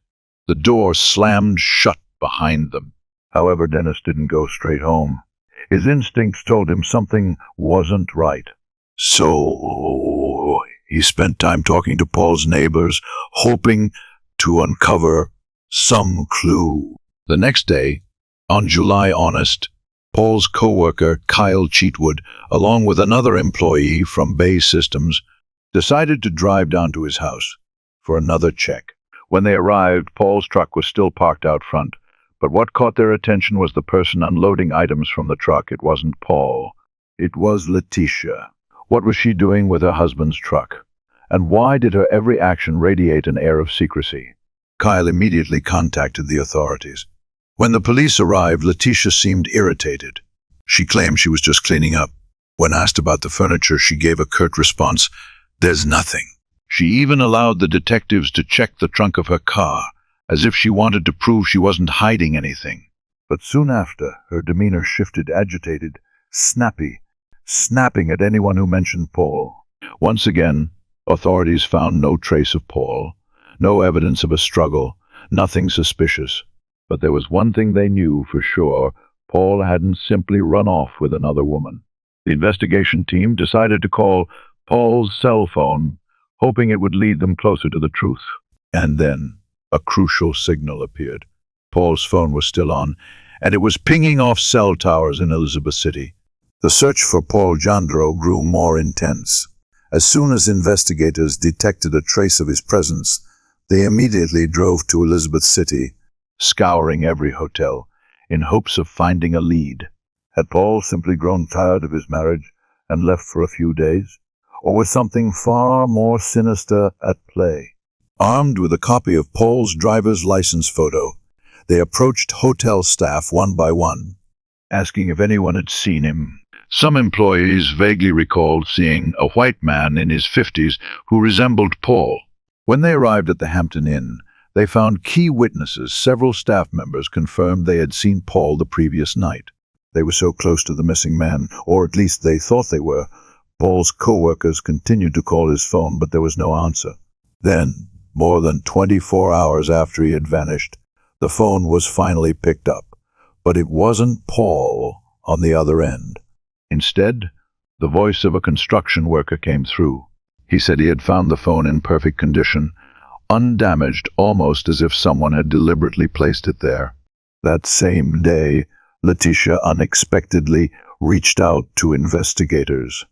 the door slammed shut behind them. However, Dennis didn't go straight home. His instincts told him something wasn't right. So he spent time talking to Paul's neighbors, hoping to uncover some clue. The next day, on July Honest, Paul's co-worker, Kyle Cheatwood, along with another employee from Bay Systems, decided to drive down to his house for another check. When they arrived, Paul's truck was still parked out front, but what caught their attention was the person unloading items from the truck. It wasn't Paul. It was Letitia. What was she doing with her husband's truck? And why did her every action radiate an air of secrecy? Kyle immediately contacted the authorities. When the police arrived, Letitia seemed irritated. She claimed she was just cleaning up. When asked about the furniture, she gave a curt response, "There's nothing." She even allowed the detectives to check the trunk of her car, as if she wanted to prove she wasn't hiding anything. But soon after, her demeanor shifted, agitated, snappy, snapping at anyone who mentioned Paul. Once again, authorities found no trace of Paul, no evidence of a struggle, nothing suspicious. But there was one thing they knew for sure: Paul hadn't simply run off with another woman. The investigation team decided to call Paul's cell phone, hoping it would lead them closer to the truth. And then a crucial signal appeared. Paul's phone was still on, and it was pinging off cell towers in Elizabeth City. The search for Paul Jandro grew more intense. As soon as investigators detected a trace of his presence, they immediately drove to Elizabeth City, scouring every hotel in hopes of finding a lead. Had Paul simply grown tired of his marriage and left for a few days? Or was something far more sinister at play? Armed with a copy of Paul's driver's license photo, they approached hotel staff one by one, asking if anyone had seen him. Some employees vaguely recalled seeing a white man in his 50s who resembled Paul. When they arrived at the Hampton Inn, they found key witnesses. Several staff members confirmed they had seen Paul the previous night. They were so close to the missing man, or at least they thought they were. Paul's co-workers continued to call his phone, but there was no answer. Then, more than 24 hours after he had vanished, the phone was finally picked up, but it wasn't Paul on the other end. Instead, the voice of a construction worker came through. He said he had found the phone in perfect condition, undamaged, almost as if someone had deliberately placed it there. That same day, Letitia unexpectedly reached out to investigators.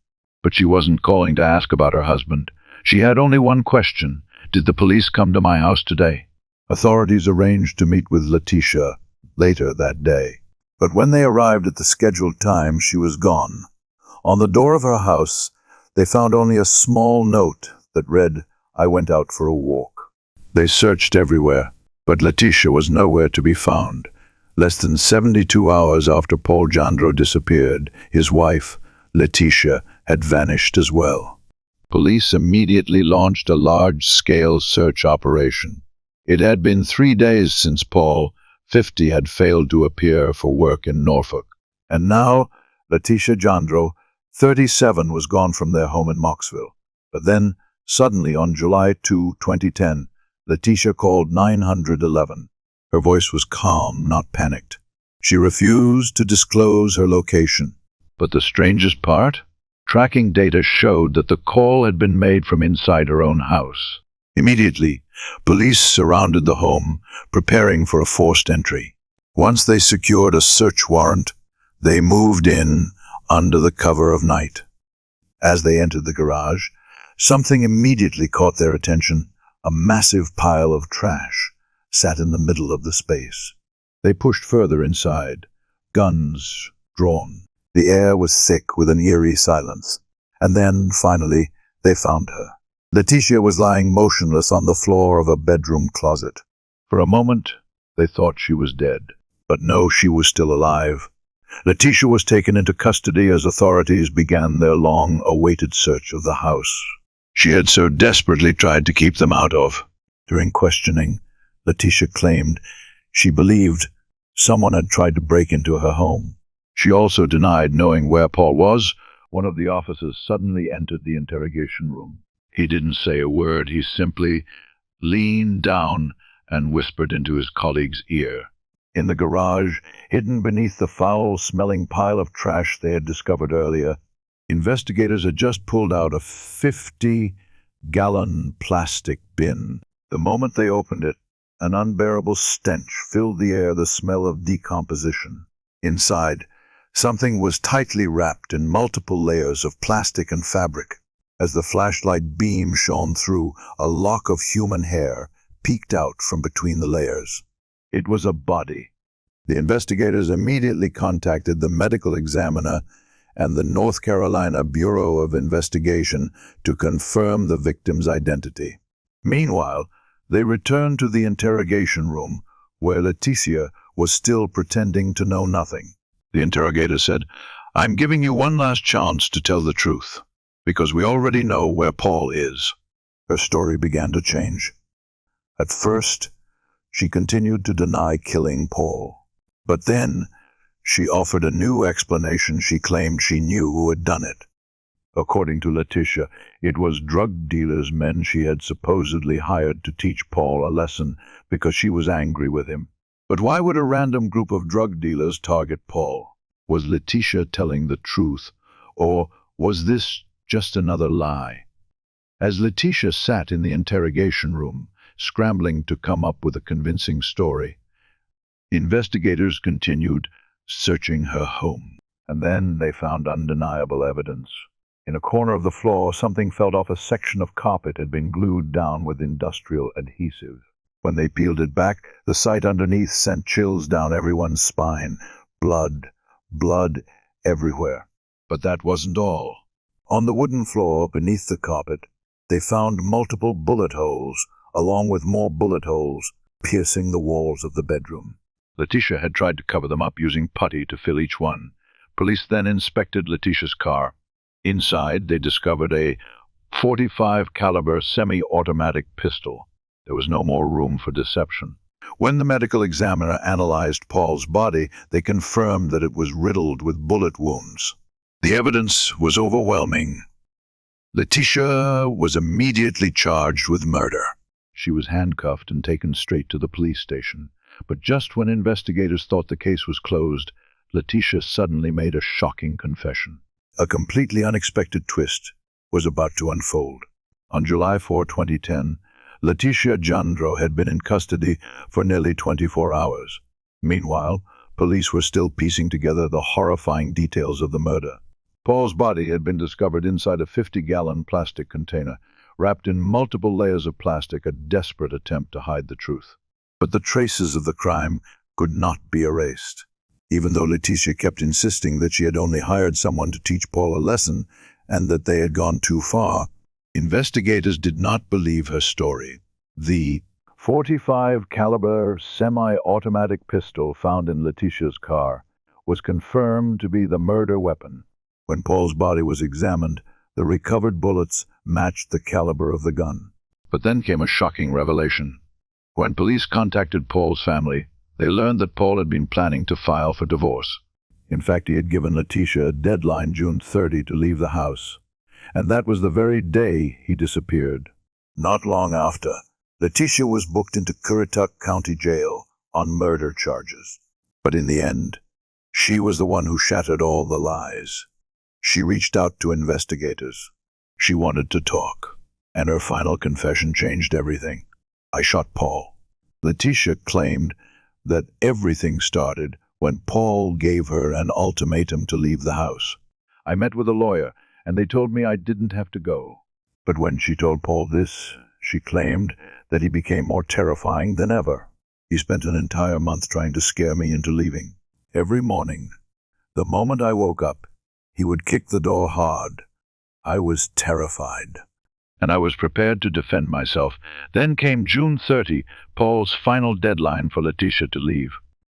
But she wasn't calling to ask about her husband. She had only one question. Did the police come to my house today? Authorities arranged to meet with Letitia later that day. But when they arrived at the scheduled time, she was gone. On the door of her house, they found only a small note that read, "I went out for a walk." They searched everywhere, but Letitia was nowhere to be found. Less than 72 hours after Paul Jandro disappeared, his wife, Letitia, had vanished as well. Police immediately launched a large-scale search operation. It had been 3 days since Paul, 50, had failed to appear for work in Norfolk. And now, Letitia Jandro, 37, was gone from their home in Moxville. But then, suddenly, on July 2, 2010, Letitia called 911. Her voice was calm, not panicked. She refused to disclose her location. But the strangest part? Tracking data showed that the call had been made from inside her own house. Immediately, police surrounded the home, preparing for a forced entry. Once they secured a search warrant, they moved in under the cover of night. As they entered the garage, something immediately caught their attention. A massive pile of trash sat in the middle of the space. They pushed further inside, guns drawn. The air was thick with an eerie silence. And then, finally, they found her. Letitia was lying motionless on the floor of a bedroom closet. For a moment, they thought she was dead. But no, she was still alive. Letitia was taken into custody as authorities began their long-awaited search of the house she had so desperately tried to keep them out of. During questioning, Letitia claimed she believed someone had tried to break into her home. She also denied knowing where Paul was. One of the officers suddenly entered the interrogation room. He didn't say a word. He simply leaned down and whispered into his colleague's ear. In the garage, hidden beneath the foul-smelling pile of trash they had discovered earlier, investigators had just pulled out a 50-gallon plastic bin. The moment they opened it, an unbearable stench filled the air, the smell of decomposition. Inside, something was tightly wrapped in multiple layers of plastic and fabric. As the flashlight beam shone through, a lock of human hair peeked out from between the layers. It was a body. The investigators immediately contacted the medical examiner and the North Carolina Bureau of Investigation to confirm the victim's identity. Meanwhile, they returned to the interrogation room, where Letitia was still pretending to know nothing. The interrogator said, "I'm giving you one last chance to tell the truth, because we already know where Paul is." Her story began to change. At first, she continued to deny killing Paul. But then, she offered a new explanation. She claimed she knew who had done it. According to Letitia, it was drug dealers' men she had supposedly hired to teach Paul a lesson because she was angry with him. But why would a random group of drug dealers target Paul? Was Letitia telling the truth, or was this just another lie? As Letitia sat in the interrogation room, scrambling to come up with a convincing story, investigators continued searching her home. And then they found undeniable evidence. In a corner of the floor, something felt off. A section of carpet had been glued down with industrial adhesive. When they peeled it back, the sight underneath sent chills down everyone's spine. Blood, blood everywhere. But that wasn't all. On the wooden floor beneath the carpet, they found multiple bullet holes, along with more bullet holes piercing the walls of the bedroom. Letitia had tried to cover them up using putty to fill each one. Police then inspected Letitia's car. Inside, they discovered a .45 caliber semi-automatic pistol. There was no more room for deception. When the medical examiner analyzed Paul's body, they confirmed that it was riddled with bullet wounds. The evidence was overwhelming. Letitia was immediately charged with murder. She was handcuffed and taken straight to the police station. But just when investigators thought the case was closed, Letitia suddenly made a shocking confession. A completely unexpected twist was about to unfold. On July 4, 2010, Letitia Jandro had been in custody for nearly 24 hours. Meanwhile, police were still piecing together the horrifying details of the murder. Paul's body had been discovered inside a 50-gallon plastic container, wrapped in multiple layers of plastic, a desperate attempt to hide the truth. But the traces of the crime could not be erased. Even though Letitia kept insisting that she had only hired someone to teach Paul a lesson and that they had gone too far, investigators did not believe her story. The .45 caliber semi-automatic pistol found in Letitia's car was confirmed to be the murder weapon. When Paul's body was examined, the recovered bullets matched the caliber of the gun. But then came a shocking revelation. When police contacted Paul's family, they learned that Paul had been planning to file for divorce. In fact, he had given Letitia a deadline, June 30, to leave the house. And that was the very day he disappeared. Not long after, Letitia was booked into Currituck County Jail on murder charges. But in the end, she was the one who shattered all the lies. She reached out to investigators. She wanted to talk, and her final confession changed everything. I shot Paul. Letitia claimed that everything started when Paul gave her an ultimatum to leave the house. I met with a lawyer, and they told me I didn't have to go. But when she told Paul this, she claimed that he became more terrifying than ever. He spent an entire month trying to scare me into leaving. Every morning, the moment I woke up, he would kick the door hard. I was terrified. And I was prepared to defend myself. Then came June 30, Paul's final deadline for Letitia to leave.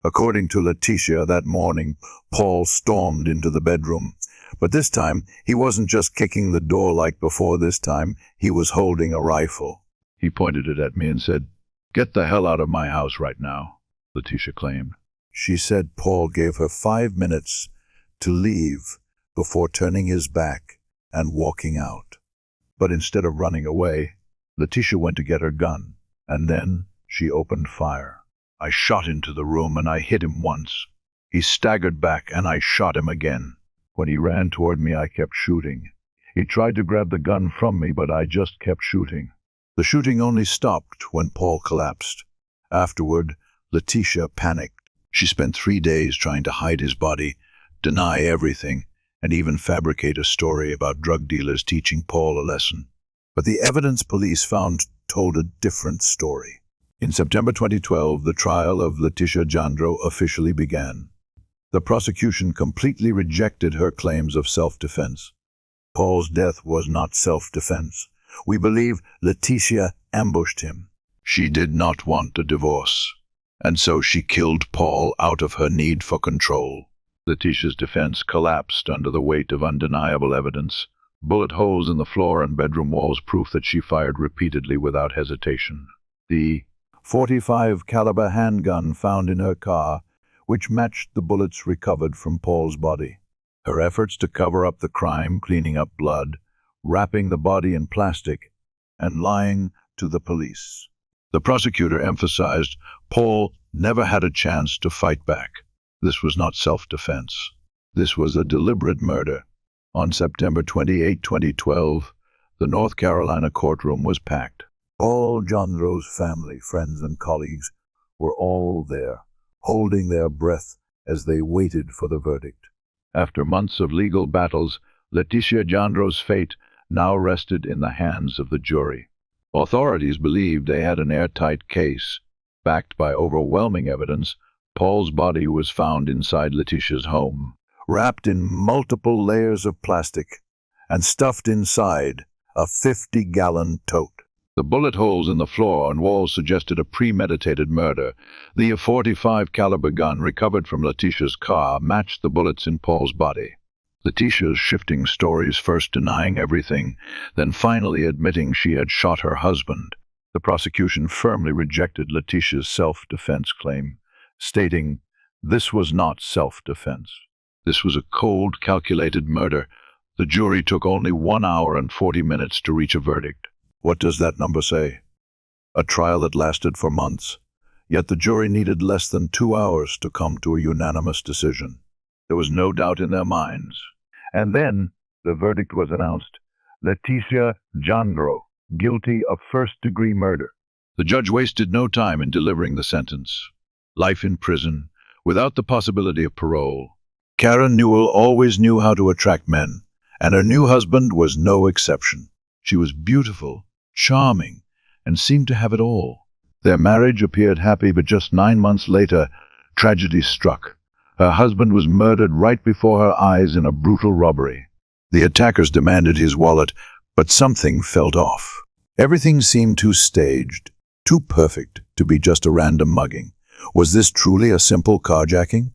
According to Letitia, that morning, Paul stormed into the bedroom. But this time, he wasn't just kicking the door like before. This time, he was holding a rifle. He pointed it at me and said, "Get the hell out of my house right now," Letitia claimed. She said Paul gave her 5 minutes to leave before turning his back and walking out. But instead of running away, Letitia went to get her gun, and then she opened fire. I shot into the room, and I hit him once. He staggered back, and I shot him again. When he ran toward me, I kept shooting. He tried to grab the gun from me, but I just kept shooting. The shooting only stopped when Paul collapsed. Afterward, Letitia panicked. She spent 3 days trying to hide his body, deny everything, and even fabricate a story about drug dealers teaching Paul a lesson. But the evidence police found told a different story. In September 2012, the trial of Letitia Jandro officially began. The prosecution completely rejected her claims of self-defense. Paul's death was not self-defense. We believe Letitia ambushed him. She did not want a divorce, and so she killed Paul out of her need for control. Letitia's defense collapsed under the weight of undeniable evidence. Bullet holes in the floor and bedroom walls, proof that she fired repeatedly without hesitation. The .45 caliber handgun found in her car, which matched the bullets recovered from Paul's body. Her efforts to cover up the crime, cleaning up blood, wrapping the body in plastic, and lying to the police. The prosecutor emphasized Paul never had a chance to fight back. This was not self-defense. This was a deliberate murder. On September 28, 2012, the North Carolina courtroom was packed. All Jandro's family, friends, and colleagues were all there, holding their breath as they waited for the verdict. After months of legal battles, Leticia Jandro's fate now rested in the hands of the jury. Authorities believed they had an airtight case. Backed by overwhelming evidence, Paul's body was found inside Leticia's home, wrapped in multiple layers of plastic and stuffed inside a 50-gallon tote. The bullet holes in the floor and walls suggested a premeditated murder. The .45 caliber gun recovered from Leticia's car matched the bullets in Paul's body. Leticia's shifting stories, first denying everything, then finally admitting she had shot her husband. The prosecution firmly rejected Leticia's self-defense claim, stating, "This was not self-defense. This was a cold, calculated murder." The jury took only 1 hour and 40 minutes to reach a verdict. What does that number say? A trial that lasted for months, yet the jury needed less than 2 hours to come to a unanimous decision. There was no doubt in their minds. And then the verdict was announced. Leticia Jandro, guilty of first-degree murder. The judge wasted no time in delivering the sentence. Life in prison, without the possibility of parole. Karen Newell always knew how to attract men, and her new husband was no exception. She was beautiful, charming, and seemed to have it all. Their marriage appeared happy, but just 9 months later, tragedy struck. Her husband was murdered right before her eyes in a brutal robbery. The attackers demanded his wallet, but something felt off. Everything seemed too staged, too perfect to be just a random mugging. Was this truly a simple carjacking?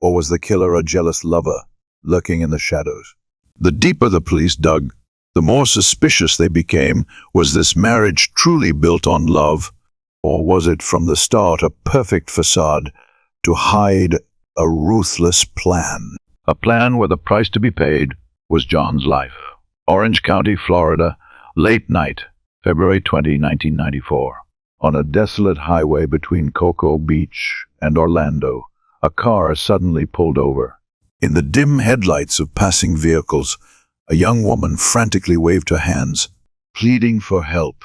Or was the killer a jealous lover, lurking in the shadows? The deeper the police dug, the more suspicious they became. Was this marriage truly built on love? Or was it from the start a perfect facade to hide a ruthless plan? A plan where the price to be paid was John's life. Orange County, Florida, late night, February 20, 1994. On a desolate highway between Cocoa Beach and Orlando, a car suddenly pulled over. In the dim headlights of passing vehicles, a young woman frantically waved her hands, pleading for help.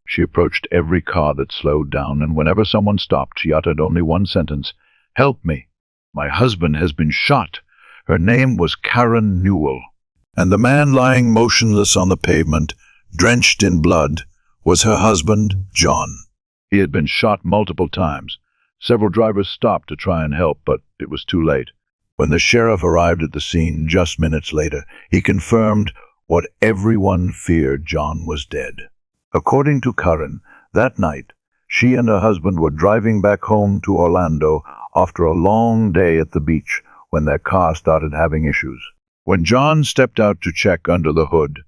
She approached every car that slowed down, and whenever someone stopped, she uttered only one sentence: "Help me. My husband has been shot." Her name was Karen Newell. And the man lying motionless on the pavement, drenched in blood, was her husband, John. He had been shot multiple times. Several drivers stopped to try and help, but it was too late. When the sheriff arrived at the scene just minutes later, he confirmed what everyone feared: John was dead. According to Karen, that night, she and her husband were driving back home to Orlando after a long day at the beach when their car started having issues. When John stepped out to check under the hood,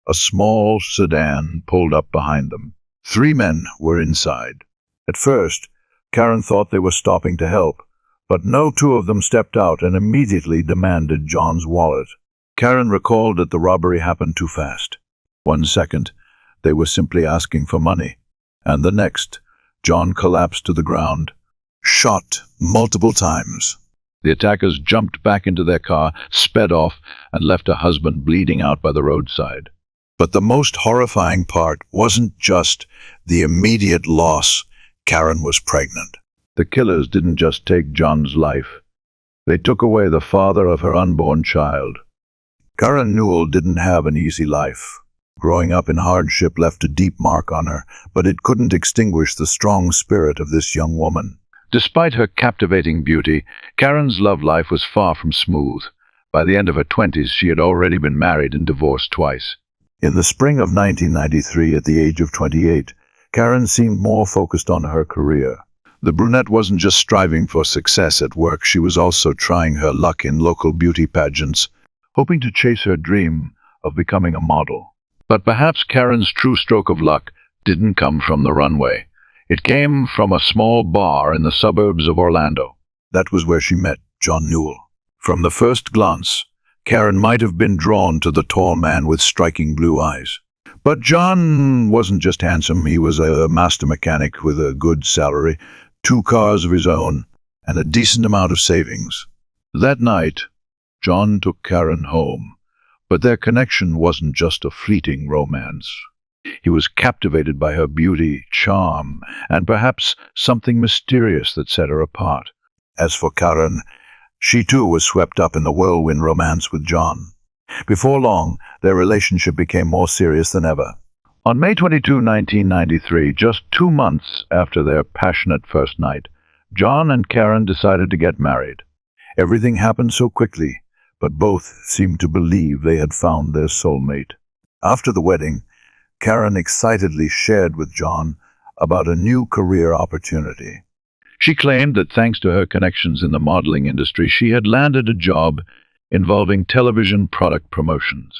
a small sedan pulled up behind them. 3 men were inside. At first, Karen thought they were stopping to help, but no 2 of them stepped out and immediately demanded John's wallet. Karen recalled that the robbery happened too fast. 1 second, they were simply asking for money, and the next, John collapsed to the ground, shot multiple times. The attackers jumped back into their car, sped off, and left her husband bleeding out by the roadside. But the most horrifying part wasn't just the immediate loss. Karen was pregnant. The killers didn't just take John's life. They took away the father of her unborn child. Karen Newell didn't have an easy life. Growing up in hardship left a deep mark on her, but it couldn't extinguish the strong spirit of this young woman. Despite her captivating beauty, Karen's love life was far from smooth. By the end of her 20s, she had already been married and divorced twice. In the spring of 1993, at the age of 28, Karen seemed more focused on her career. The brunette wasn't just striving for success at work, she was also trying her luck in local beauty pageants, hoping to chase her dream of becoming a model. But perhaps Karen's true stroke of luck didn't come from the runway. It came from a small bar in the suburbs of Orlando. That was where she met John Newell. From the first glance, Karen might have been drawn to the tall man with striking blue eyes. But John wasn't just handsome, he was a master mechanic with a good salary, 2 cars of his own, and a decent amount of savings. That night, John took Karen home, but their connection wasn't just a fleeting romance. He was captivated by her beauty, charm, and perhaps something mysterious that set her apart. As for Karen, she too was swept up in the whirlwind romance with John. Before long, their relationship became more serious than ever. On May 22, 1993, just 2 months after their passionate first night, John and Karen decided to get married. Everything happened so quickly, but both seemed to believe they had found their soulmate. After the wedding, Karen excitedly shared with John about a new career opportunity. She claimed that thanks to her connections in the modeling industry, she had landed a job involving television product promotions.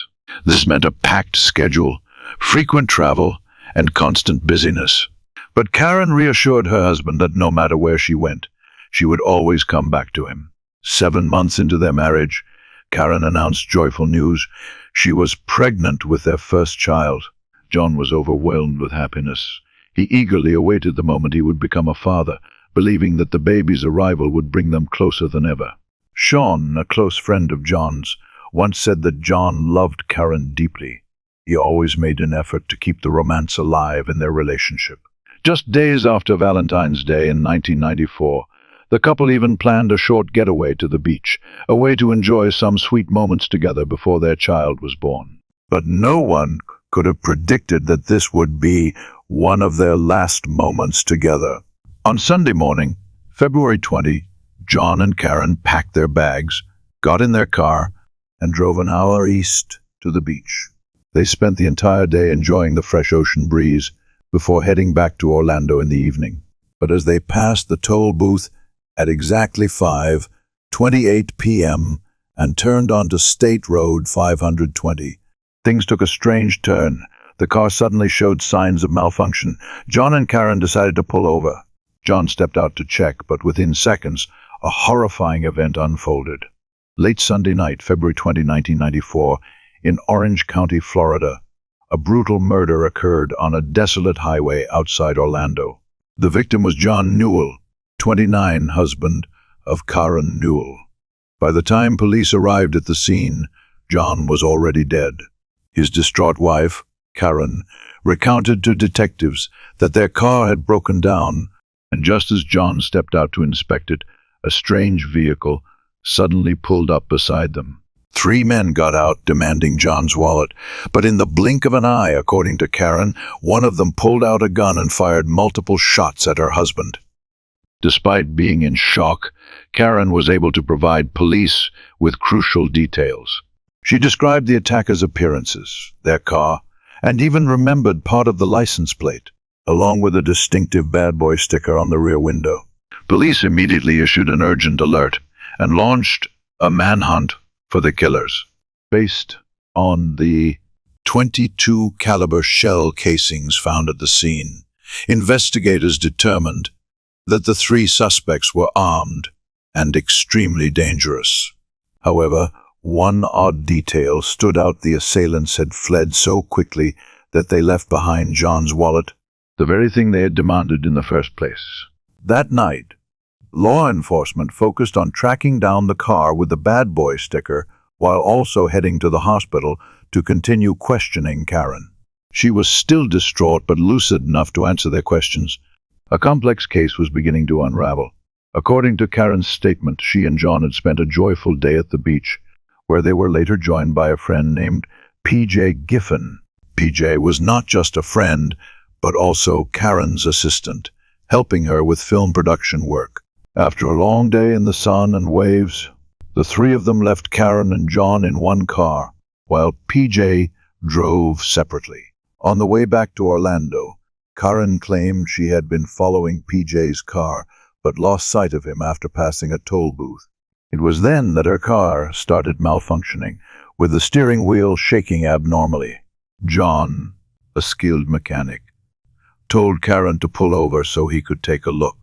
This meant a packed schedule, frequent travel, and constant busyness. But Karen reassured her husband that no matter where she went, she would always come back to him. 7 months into their marriage, Karen announced joyful news. She was pregnant with their first child. John was overwhelmed with happiness. He eagerly awaited the moment he would become a father, believing that the baby's arrival would bring them closer than ever. Sean, a close friend of John's, once said that John loved Karen deeply. He always made an effort to keep the romance alive in their relationship. Just days after Valentine's Day in 1994, the couple even planned a short getaway to the beach, a way to enjoy some sweet moments together before their child was born. But no one could have predicted that this would be one of their last moments together. On Sunday morning, February 20, John and Karen packed their bags, got in their car, and drove an hour east to the beach. They spent the entire day enjoying the fresh ocean breeze before heading back to Orlando in the evening. But as they passed the toll booth at exactly 5:28 p.m. and turned onto State Road 520, things took a strange turn. The car suddenly showed signs of malfunction. John and Karen decided to pull over. John stepped out to check, but within seconds, a horrifying event unfolded. Late Sunday night, February 20, 1994, in Orange County, Florida, a brutal murder occurred on a desolate highway outside Orlando. The victim was John Newell, 29, husband of Karen Newell. By the time police arrived at the scene, John was already dead. His distraught wife, Karen, recounted to detectives that their car had broken down, and just as John stepped out to inspect it, a strange vehicle suddenly pulled up beside them. 3 men got out demanding John's wallet, but in the blink of an eye, according to Karen, one of them pulled out a gun and fired multiple shots at her husband. Despite being in shock, Karen was able to provide police with crucial details. She described the attackers' appearances, their car, and even remembered part of the license plate, along with a distinctive bad boy sticker on the rear window. Police immediately issued an urgent alert and launched a manhunt for the killers. Based on the .22 caliber shell casings found at the scene, investigators determined that the 3 suspects were armed and extremely dangerous. However, one odd detail stood out. The assailants had fled so quickly that they left behind John's wallet, the very thing they had demanded in the first place. That night, law enforcement focused on tracking down the car with the bad boy sticker while also heading to the hospital to continue questioning Karen. She was still distraught but lucid enough to answer their questions. A complex case was beginning to unravel. According to Karen's statement, she and John had spent a joyful day at the beach, where they were later joined by a friend named P.J. Giffen. P.J. was not just a friend, but also Karen's assistant, helping her with film production work. After a long day in the sun and waves, the 3 of them left Karen and John in one car, while P.J. drove separately. On the way back to Orlando, Karen claimed she had been following P.J.'s car, but lost sight of him after passing a toll booth. It was then that her car started malfunctioning, with the steering wheel shaking abnormally. John, a skilled mechanic, told Karen to pull over so he could take a look.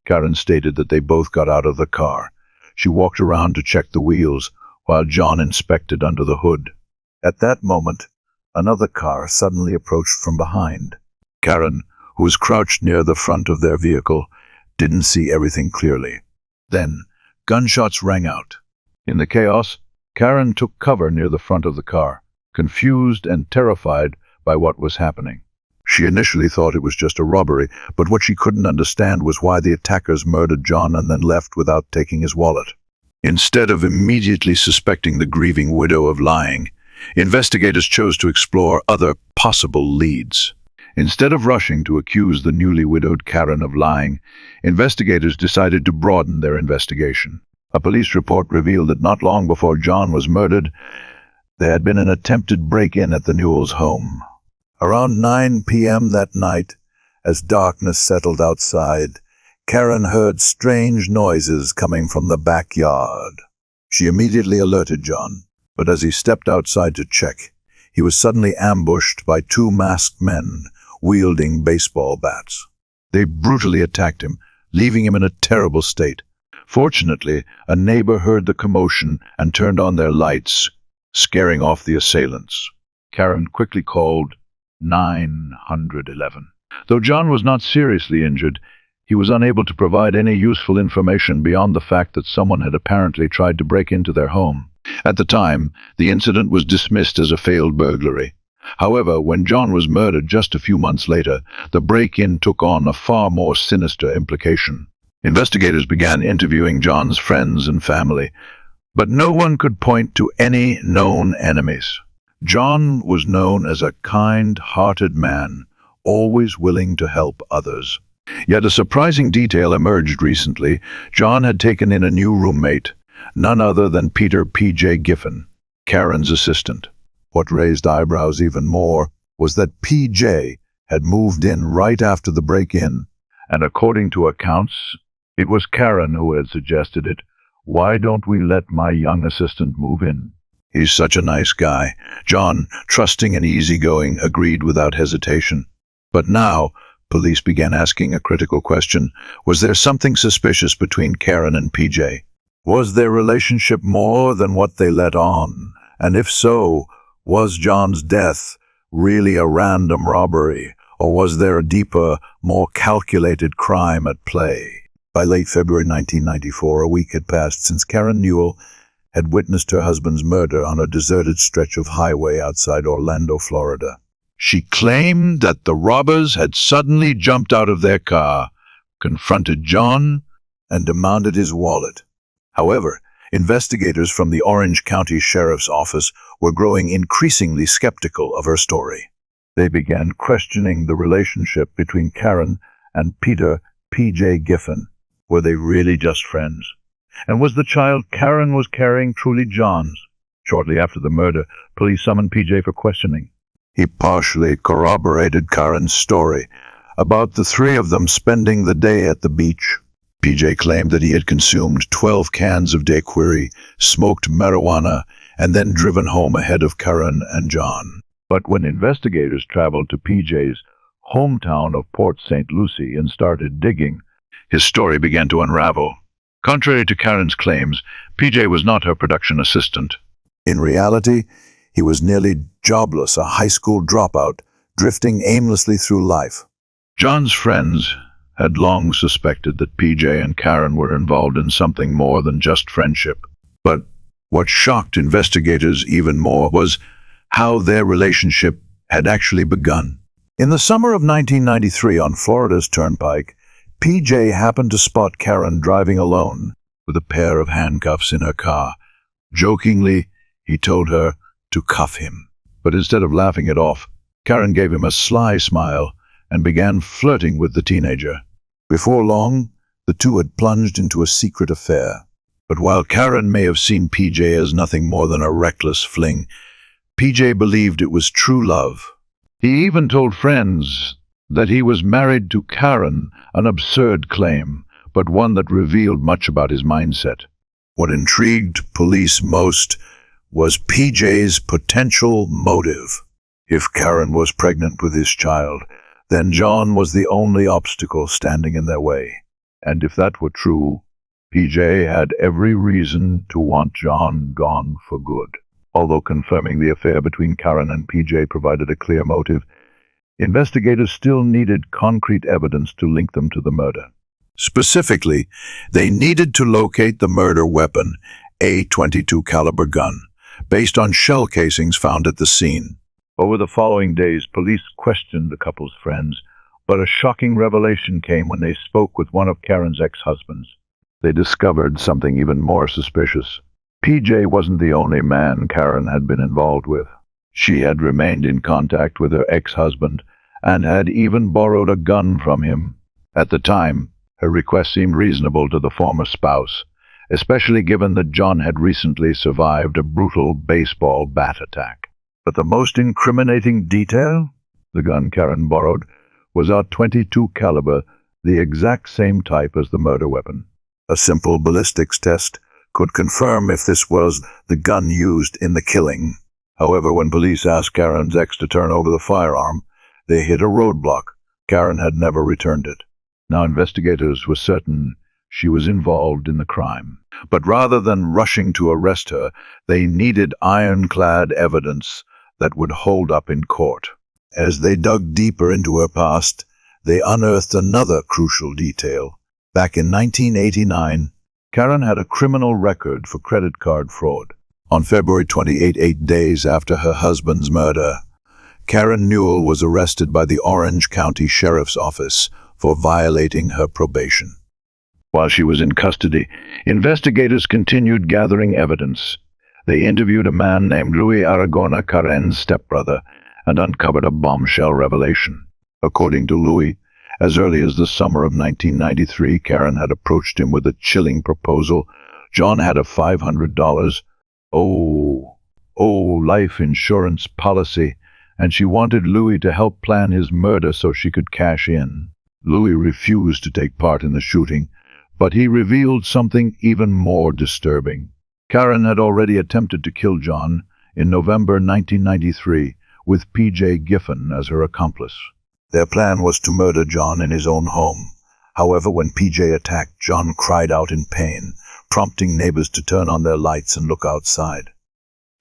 Karen stated that they both got out of the car. She walked around to check the wheels, while John inspected under the hood. At that moment, another car suddenly approached from behind. Karen, who was crouched near the front of their vehicle, didn't see everything clearly. Then, gunshots rang out. In the chaos, Karen took cover near the front of the car, confused and terrified by what was happening. She initially thought it was just a robbery, but what she couldn't understand was why the attackers murdered John and then left without taking his wallet. Instead of immediately suspecting the grieving widow of lying, investigators chose to explore other possible leads. Instead of rushing to accuse the newly widowed Karen of lying, investigators decided to broaden their investigation. A police report revealed that not long before John was murdered, there had been an attempted break-in at the Newells' home. Around 9 p.m. that night, as darkness settled outside, Karen heard strange noises coming from the backyard. She immediately alerted John, but as he stepped outside to check, he was suddenly ambushed by two masked men wielding baseball bats. They brutally attacked him, leaving him in a terrible state. Fortunately, a neighbor heard the commotion and turned on their lights, scaring off the assailants. Karen quickly called 911. Though John was not seriously injured, he was unable to provide any useful information beyond the fact that someone had apparently tried to break into their home. At the time, the incident was dismissed as a failed burglary. However, when John was murdered just a few months later, the break-in took on a far more sinister implication. Investigators began interviewing John's friends and family, but no one could point to any known enemies. John was known as a kind-hearted man, always willing to help others. Yet a surprising detail emerged recently. John had taken in a new roommate, none other than Peter P.J. Giffen, Karen's assistant. What raised eyebrows even more was that P.J. had moved in right after the break-in, and according to accounts, it was Karen who had suggested it. "Why don't we let my young assistant move in? He's such a nice guy." John, trusting and easygoing, agreed without hesitation. But now, police began asking a critical question. Was there something suspicious between Karen and PJ? Was their relationship more than what they let on? And if so, was John's death really a random robbery, or was there a deeper, more calculated crime at play? By late February 1994, a week had passed since Karen Newell had witnessed her husband's murder on a deserted stretch of highway outside Orlando, Florida. She claimed that the robbers had suddenly jumped out of their car, confronted John, and demanded his wallet. However, investigators from the Orange County Sheriff's Office were growing increasingly skeptical of her story. They began questioning the relationship between Karen and Peter P.J. Giffen. Were they really just friends? And was the child Karen was carrying truly John's? Shortly after the murder, police summoned P.J. for questioning. He partially corroborated Karen's story about the three of them spending the day at the beach. P.J. claimed that he had consumed 12 cans of daiquiri, smoked marijuana, and then driven home ahead of Karen and John. But when investigators traveled to P.J.'s hometown of Port St. Lucie and started digging, his story began to unravel. Contrary to Karen's claims, P.J. was not her production assistant. In reality, he was nearly jobless, a high school dropout, drifting aimlessly through life. John's friends had long suspected that P.J. and Karen were involved in something more than just friendship. But what shocked investigators even more was how their relationship had actually begun. In the summer of 1993 on Florida's Turnpike, P.J. happened to spot Karen driving alone with a pair of handcuffs in her car. Jokingly, he told her to cuff him. But instead of laughing it off, Karen gave him a sly smile and began flirting with the teenager. Before long, the two had plunged into a secret affair. But while Karen may have seen P.J. as nothing more than a reckless fling, P.J. believed it was true love. He even told friends that he was married to Karen, an absurd claim, but one that revealed much about his mindset. What intrigued police most was P.J.'s potential motive. If Karen was pregnant with his child, then John was the only obstacle standing in their way. And if that were true, P.J. had every reason to want John gone for good. Although confirming the affair between Karen and P.J. provided a clear motive, investigators still needed concrete evidence to link them to the murder. Specifically, they needed to locate the murder weapon, a .22 caliber gun, based on shell casings found at the scene. Over the following days, police questioned the couple's friends, but a shocking revelation came when they spoke with one of Karen's ex-husbands. they discovered something even more suspicious. PJ wasn't the only man Karen had been involved with. She had remained in contact with her ex-husband and had even borrowed a gun from him. At the time, her request seemed reasonable to the former spouse, especially given that John had recently survived a brutal baseball bat attack. But the most incriminating detail? The gun Karen borrowed was a .22 caliber, the exact same type as the murder weapon. A simple ballistics test could confirm if this was the gun used in the killing. However, when police asked Karen's ex to turn over the firearm, they hit a roadblock. Karen had never returned it. Now investigators were certain she was involved in the crime. But rather than rushing to arrest her, they needed ironclad evidence that would hold up in court. As they dug deeper into her past, they unearthed another crucial detail. Back in 1989, Karen had a criminal record for credit card fraud. On February 28, 8 days after her husband's murder, Karen Newell was arrested by the Orange County Sheriff's Office for violating her probation. While she was in custody, investigators continued gathering evidence. They interviewed a man named Louis Aragona, Karen's stepbrother, and uncovered a bombshell revelation. According to Louis, as early as the summer of 1993, Karen had approached him with a chilling proposal. John had a $500 life insurance policy, and she wanted Louis to help plan his murder so she could cash in. Louis refused to take part in the shooting, but he revealed something even more disturbing. Karen had already attempted to kill John in November 1993 with P.J. Giffen as her accomplice. Their plan was to murder John in his own home. However, when P.J. attacked, John cried out in pain, prompting neighbors to turn on their lights and look outside.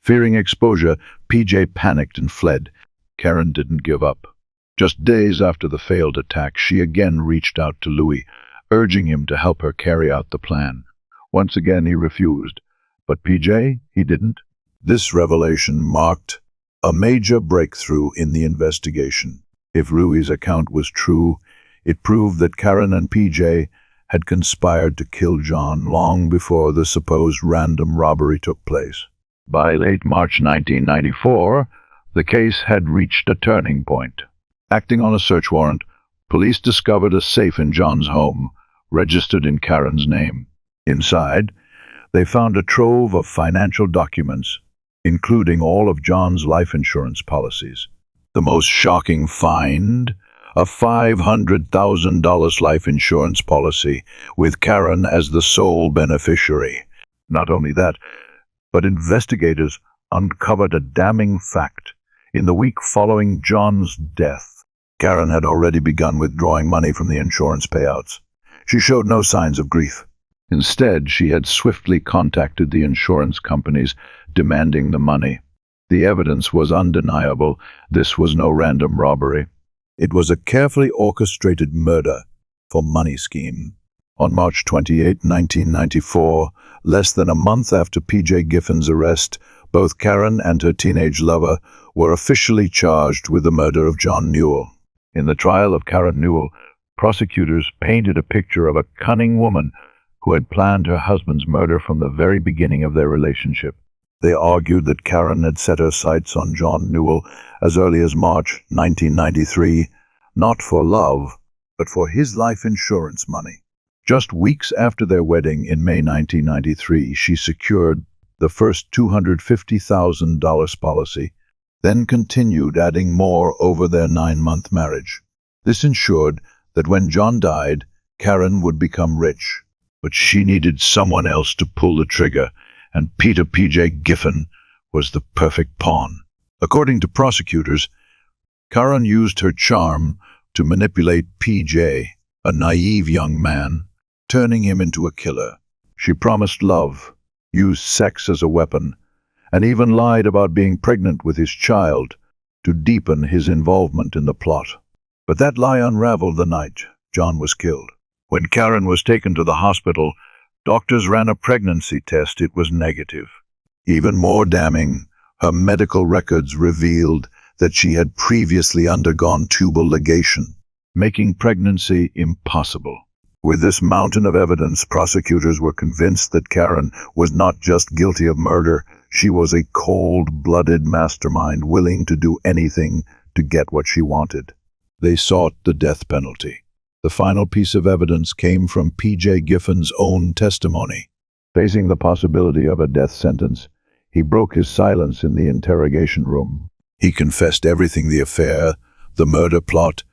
Fearing exposure, P.J. panicked and fled. Karen didn't give up. Just days after the failed attack, she again reached out to Louis, urging him to help her carry out the plan. Once again he refused, but P.J., he didn't. This revelation marked a major breakthrough in the investigation. If Louis's account was true, it proved that Karen and P.J. had conspired to kill John long before the supposed random robbery took place. By late March 1994, the case had reached a turning point. Acting on a search warrant, police discovered a safe in John's home, registered in Karen's name. Inside, they found a trove of financial documents, including all of John's life insurance policies. The most shocking find, a $500,000 life insurance policy with Karen as the sole beneficiary. Not only that, but investigators uncovered a damning fact. In the week following John's death, Karen had already begun withdrawing money from the insurance payouts. She showed no signs of grief. Instead, she had swiftly contacted the insurance companies, demanding the money. The evidence was undeniable. This was no random robbery. It was a carefully orchestrated murder for money scheme. On March 28, 1994, less than a month after P.J. Giffen's arrest, both Karen and her teenage lover were officially charged with the murder of John Newell. In the trial of Karen Newell, prosecutors painted a picture of a cunning woman who had planned her husband's murder from the very beginning of their relationship. They argued that Karen had set her sights on John Newell as early as March 1993, not for love, but for his life insurance money. Just weeks after their wedding in May 1993, she secured the first $250,000 policy, then continued adding more over their 9-month marriage. This ensured that when John died, Karen would become rich. But she needed someone else to pull the trigger, and Peter P.J. Giffen was the perfect pawn. According to prosecutors, Karen used her charm to manipulate P.J., a naive young man, turning him into a killer. She promised love, used sex as a weapon, and even lied about being pregnant with his child to deepen his involvement in the plot. But that lie unraveled the night John was killed. When Karen was taken to the hospital, doctors ran a pregnancy test. It was negative. Even more damning, her medical records revealed that she had previously undergone tubal ligation, making pregnancy impossible. With this mountain of evidence, prosecutors were convinced that Karen was not just guilty of murder, she was a cold-blooded mastermind willing to do anything to get what she wanted. They sought the death penalty. The final piece of evidence came from P.J. Giffen's own testimony. Facing the possibility of a death sentence, he broke his silence in the interrogation room. He confessed everything: the affair, the murder plot,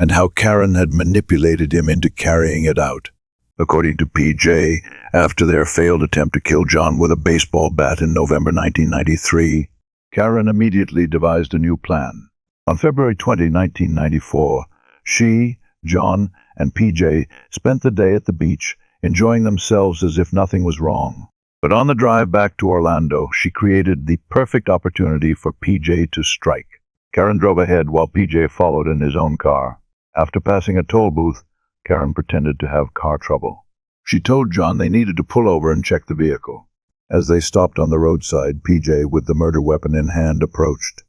and how Karen had manipulated him into carrying it out. According to P.J., after their failed attempt to kill John with a baseball bat in November 1993, Karen immediately devised a new plan. On February 20, 1994, she, John, and P.J. spent the day at the beach, enjoying themselves as if nothing was wrong. But on the drive back to Orlando, she created the perfect opportunity for P.J. to strike. Karen drove ahead while P.J. followed in his own car. After passing a toll booth, Karen pretended to have car trouble. She told John they needed to pull over and check the vehicle. As they stopped on the roadside, P.J., with the murder weapon in hand, approached.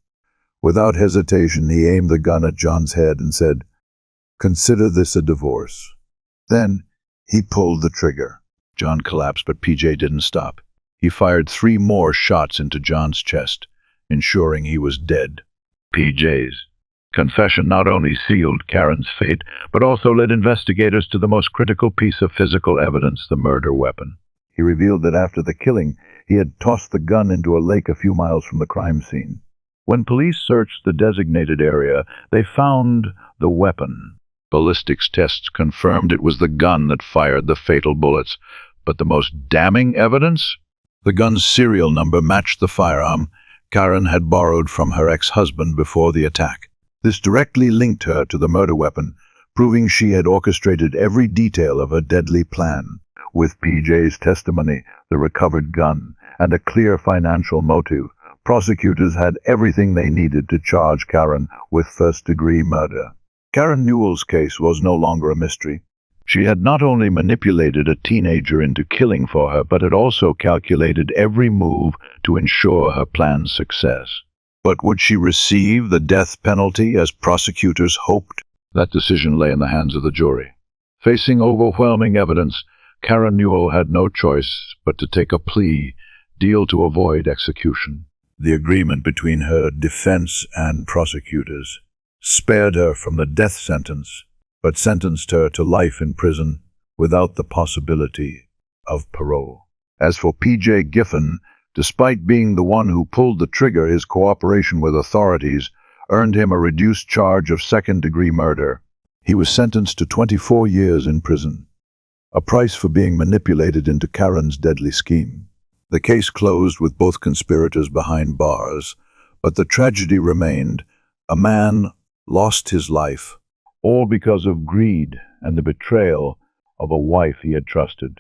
Without hesitation, he aimed the gun at John's head and said, "Consider this a divorce." Then he pulled the trigger. John collapsed, but P.J. didn't stop. He fired 3 more shots into John's chest, ensuring he was dead. P.J.'s confession not only sealed Karen's fate, but also led investigators to the most critical piece of physical evidence: the murder weapon. He revealed that after the killing, he had tossed the gun into a lake a few miles from the crime scene. When police searched the designated area, they found the weapon. Ballistics tests confirmed it was the gun that fired the fatal bullets, but the most damning evidence? The gun's serial number matched the firearm Karen had borrowed from her ex-husband before the attack. This directly linked her to the murder weapon, proving she had orchestrated every detail of her deadly plan. With P.J.'s testimony, the recovered gun, and a clear financial motive, prosecutors had everything they needed to charge Karen with first-degree murder. Karen Newell's case was no longer a mystery. She had not only manipulated a teenager into killing for her, but had also calculated every move to ensure her plan's success. But would she receive the death penalty as prosecutors hoped? That decision lay in the hands of the jury. Facing overwhelming evidence, Karen Newell had no choice but to take a plea deal to avoid execution. The agreement between her defense and prosecutors spared her from the death sentence, but sentenced her to life in prison without the possibility of parole. As for P.J. Giffen, despite being the one who pulled the trigger, his cooperation with authorities earned him a reduced charge of second-degree murder. He was sentenced to 24 years in prison, a price for being manipulated into Karen's deadly scheme. The case closed with both conspirators behind bars, but the tragedy remained. A man lost his life, all because of greed and the betrayal of a wife he had trusted.